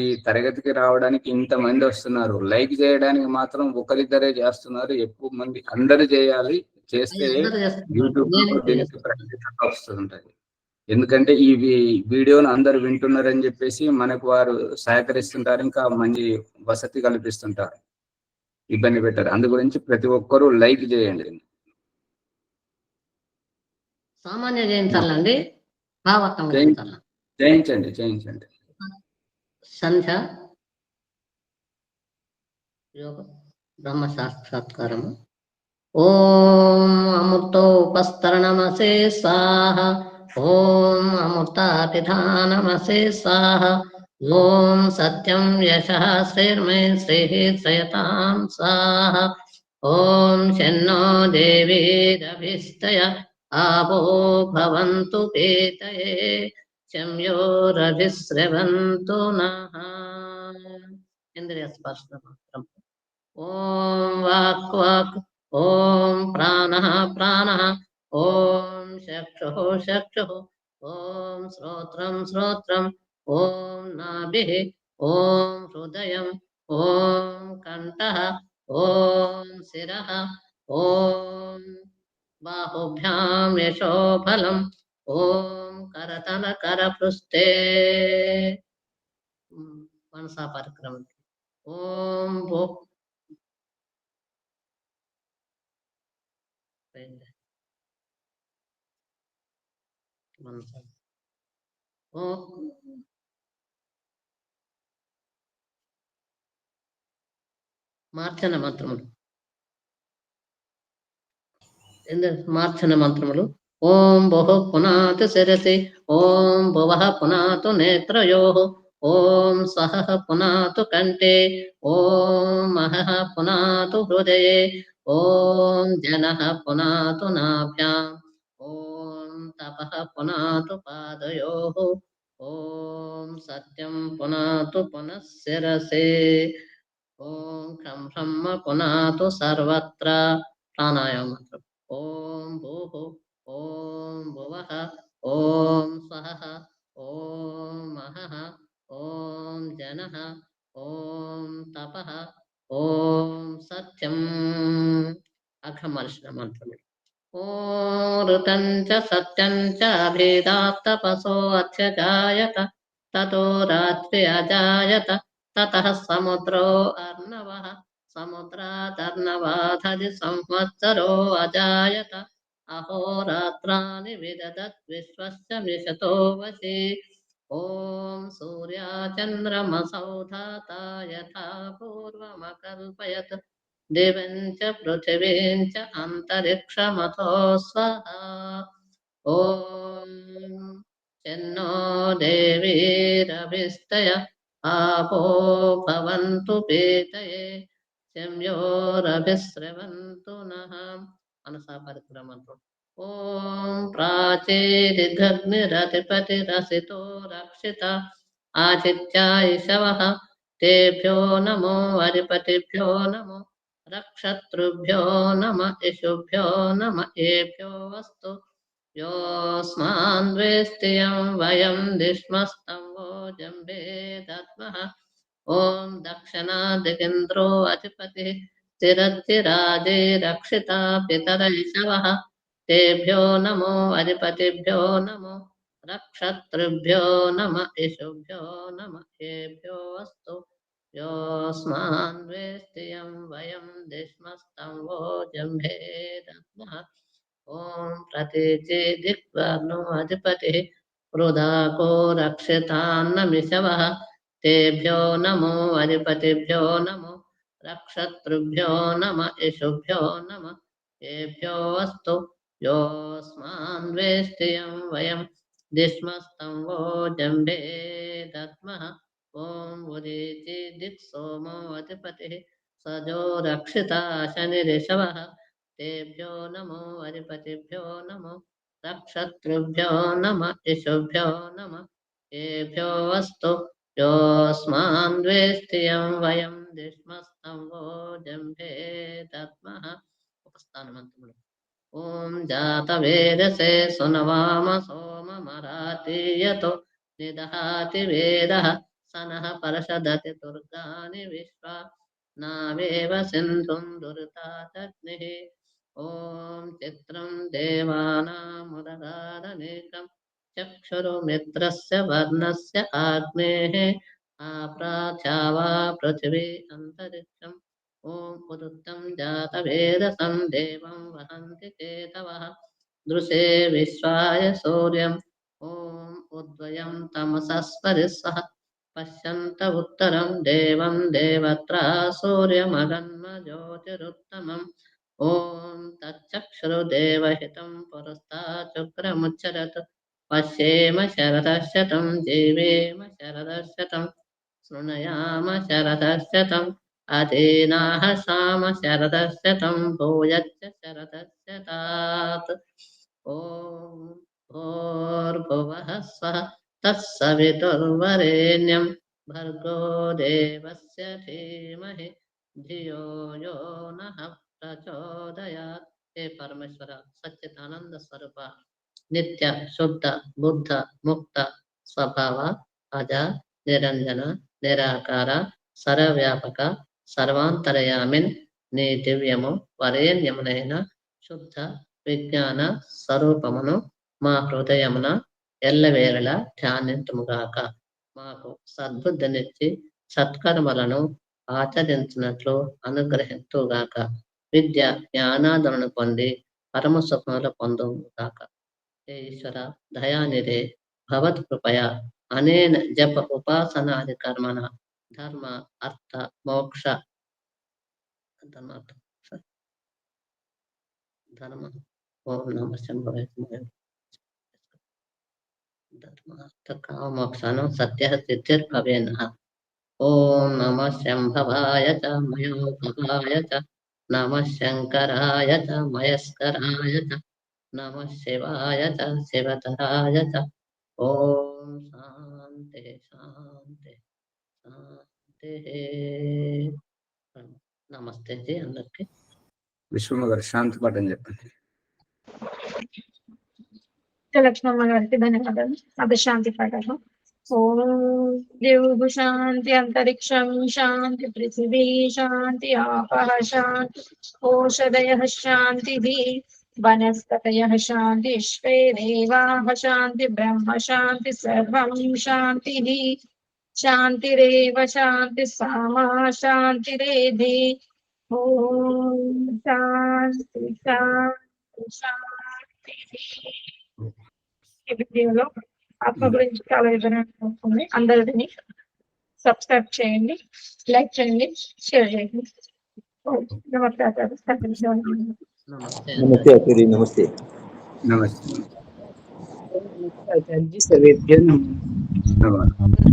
ఈ తరగతికి రావడానికి ఇంతమంది వస్తున్నారు, లైక్ చేయడానికి మాత్రం ఒకరిద్దరే చేస్తున్నారు, ఎక్కువ మంది అందరూ చేయాలి, చేస్తే యూట్యూబ్ వస్తుంటది. ఎందుకంటే ఈ వీడియోను అందరు వింటున్నారని చెప్పేసి మనకు వారు సహకరిస్తుంటారు, ఇంకా మంచి వసతి కల్పిస్తుంటారు, ఇబ్బంది పెట్టారు. అందు గురించి ప్రతి ఒక్కరూ లైక్ చేయండి. సామాన్య జయించాలండి, భావార్థం జయించాలా? జయించండి, జయించండి. సంధ్య యోగ బ్రహ్మ సాక్షాత్కారము. ఓం అమృతోపస్తరణమసే స్వాహ. ఓం అమృతాపిధానమసే స్వాహ. ఓం సత్యం యశః శ్రీర్మే శ్రీః శ్రేయతాం స్వాహ. ఓం శన్నో దేవీరభిస్తయ ఆపో భవంతు పీతయే శమ్యోరభిస్రవంతు నః. ఇంద్రియ స్పర్శ మాత్రం. ఓం వాక్ వాక్. ఓం ప్రాణః ప్రాణః. ఓం చక్షుః చక్షుః. ఓం శ్రోత్రం శ్రోత్రం. ఓం నాభిః. ఓం హృదయం. ఓం కంఠః. ఓం శిరః. ఓం బాహుభ్యాం యశోఫలం. ఓం కరతల కరపృష్ఠే మనసా పరిక్రమం. ఓం మార్చన మంత్రములు. మార్చన మంత్రములు. ఓం బహు పునాతు శిరసి. ఓం భువః పునాతు నేత్రయోః. ఓం సహః పునాతు కంఠే. ఓం మహః పునాతు హృదయే. ఓం జనః పునాతు నాభ్యాం. ఓం తపః పునాతు పాదయోః. ఓం సత్యం పునాతు పునః శిరసే. ఓం ఖం బ్రహ్మ పునాతు సర్వత్ర. ప్రాణాయామ మంత్రం. ఓం భూః. ఓం భువః. ఓం స్వహః. ఓం మహః. ఓం జనః. ఓం తపః. ఓం సత్యం. అఘమర్షణ మంత్రములు. ఓం ఋతం చ సత్యం చ అభేదాత్ తపసో అధ్యజాయత. తతో రాత్రి అజాయత. తతః సముద్రో అర్ణవః. సముద్రాదర్ణవాధి సంవత్సరో అజాయత. అహోరాత్రాణి విదదత్ విశ్వస్య మిషతో వశి. ఓం సూర్యాచంద్రమసౌ ధాతా యథా పూర్వమకల్పయత్. దివం చ పృథివీం చ అంతరిక్షమతో స్వహా. ఓం శన్నో దేవీరభిస్తయ ఆపో భవంతు పీతయే శమ్యోరభిస్రవంతు నః. మనసా పరిక్రమంతో. ఓం ప్రాచీరిఘగ్నిరధిపతిరసితో రక్షిత. ఆదిత్యాయిషవః. తేభ్యో నమో అధిపతిభ్యో నమో. రక్షతృభ్యో నమ ఇషుభ్యో నమ ఏభ్యో వస్తు. యోస్మాన్వేష్టియం వయం దిష్మస్తం వో జంభే దద్మః. ఓం దక్షిణాదిగింద్రో అధిపతి స్థిరద్ధిరాజే రక్షిత పితరైషవః. తేభ్యో నమో అధిపతిభ్యో నమో. రక్షతృభ్యో నమ ఇషుభ్యో నమ ఏభ్యో వస్తు. యోస్మాన్వేష్టియం వయం దిష్మస్తం వో జంభే దద్మః. ఓం ప్రతీచి దిక్వర్ణో అధిపతి వృధాకో రక్షితాన్నమిషవః. తేభ్యో నమో అధిపతిభ్యో నమో. రక్షతృభ్యో నమ ఇషుభ్యో నమ ఏభ్యో వస్తు. యోస్మాన్వేష్టియం వయం దిష్మస్తం వో జంభే దద్మః. ఓం ఉదీచి దిక్ సోమో అధిపతి సజో రక్షిత శనిరిషవః. తేభ్యో నమో అధిపతిభ్యో నమో. రక్షతృభ్యో నమ ఇషుభ్యో నమ ఏభ్యో వస్తు. యోస్మాన్వేష్టియం వయం దిష్మస్తం వో జంభే దద్మః. ఉపస్థానమంత్రములు. ఓం జాతవేదసే సునవామ సోమమరాతీయతో. నిదహాతి వేదః. సనః పరషదతి దుర్గాని విశ్వా. నావేవ సింధుం దురితాదగ్నిః. ఓం చిత్రం దేవానాముదగాదనేకం. చక్షురుమిత్రస్య వర్ణస్య ఆగ్నేః. ఆప్రాచ్యావా పృథివీ అంతరిక్షం. ఓం పురుత్తం జాతవేదసం దేవం వహంతి కేతవః. दृशे विश्वाय सूर्यम् ॐ उद्वयं तमसस्परिस्सः पश्यन्त उत्तरं देवं देवत्रा सूर्यमगन्म ज्योतिरुत्तमम् ॐ तच्चक्षुरुदेवहितं पुरस्ताचुग्रमुच्चरत् पश्येम शरदशतं जीवेम शरदशतं शृणुयाम शरदशतम् अधीनाः साम शरदशतं भूयश्च शरदशतात् ॐ भूर्भुवः स्वः तत्सवितुर्वरेण्यं भर्गो देवस्य धीमहि धियो यो नः प्रचोदयात्। हे परमेश्वर सच्चिदानंद स्वरूप नित्य शुद्ध बुद्ध मुक्त स्वभाव अज निरंजन निराकार सर्वव्यापक सर्वांतरयामिन् నీ దివ్యము వరేణ్యమునైన శుద్ధ విజ్ఞాన స్వరూపమును మా హృదయమున ఎల్లవేళలా ధ్యానింతుముగాక. మాకు సద్బుద్ధినిచ్చి సత్కర్మలను ఆచరించినట్లు అనుగ్రహింతుగాక. విద్య జ్ఞానాదులను పొంది పరమ సుఖములు పొందుగాక. హే ఈశ్వర దయానిధే భవత్ కృపయా అనేన జప ఉపాసనాది కర్మణ ధర్మ అర్థ మోక్ష ధర్మ ఓం నమ శంభవే ధర్మార్థ కామోక్షాను సత్య సిద్ధిర్భవే నః. ఓం నమ శంభవాయ చ మయోభవాయ చ నమ శంకరాయ చ మయస్కరాయ చ నమ శివాయ చ శివతరాయ చ. ఓం శాంతి శాంతి శాంతి. నమస్తే జీ అందరికి. విశ్వమ్మ గారు శాంతి పాఠం చెప్పండి. లక్ష్మమ్మ గారికి ధన్యవాదాలు. అది శాంతి పాఠము. ఓం దేవు శాంతి అంతరిక్షం శాంతి పృథివీ శాంతి ఆపః శాంతి ఓషధయః శాంతిః వనస్పతయః శాంతి విశ్వే దేవాః శాంతి బ్రహ్మ శాంతి సర్వం శాంతిః శాంతిరేవ శాంతి సామా శాంతిరేధి. ఓం శాంతి శాంతి శాంతి. ఈ వీడియోలో ఆత్మ గురించి చాలా వివరంగా ఉంటుంది. అందరూ దీన్ని సబ్స్క్రైబ్ చేయండి, లైక్ చేయండి, షేర్ చేయండి. నమస్తే ఆచార్య. నమస్తే నమస్తే ఆచార్య. నమస్తే. నమస్తే. ఆచార్య సర్వేభ్యో నమః. నమస్తే.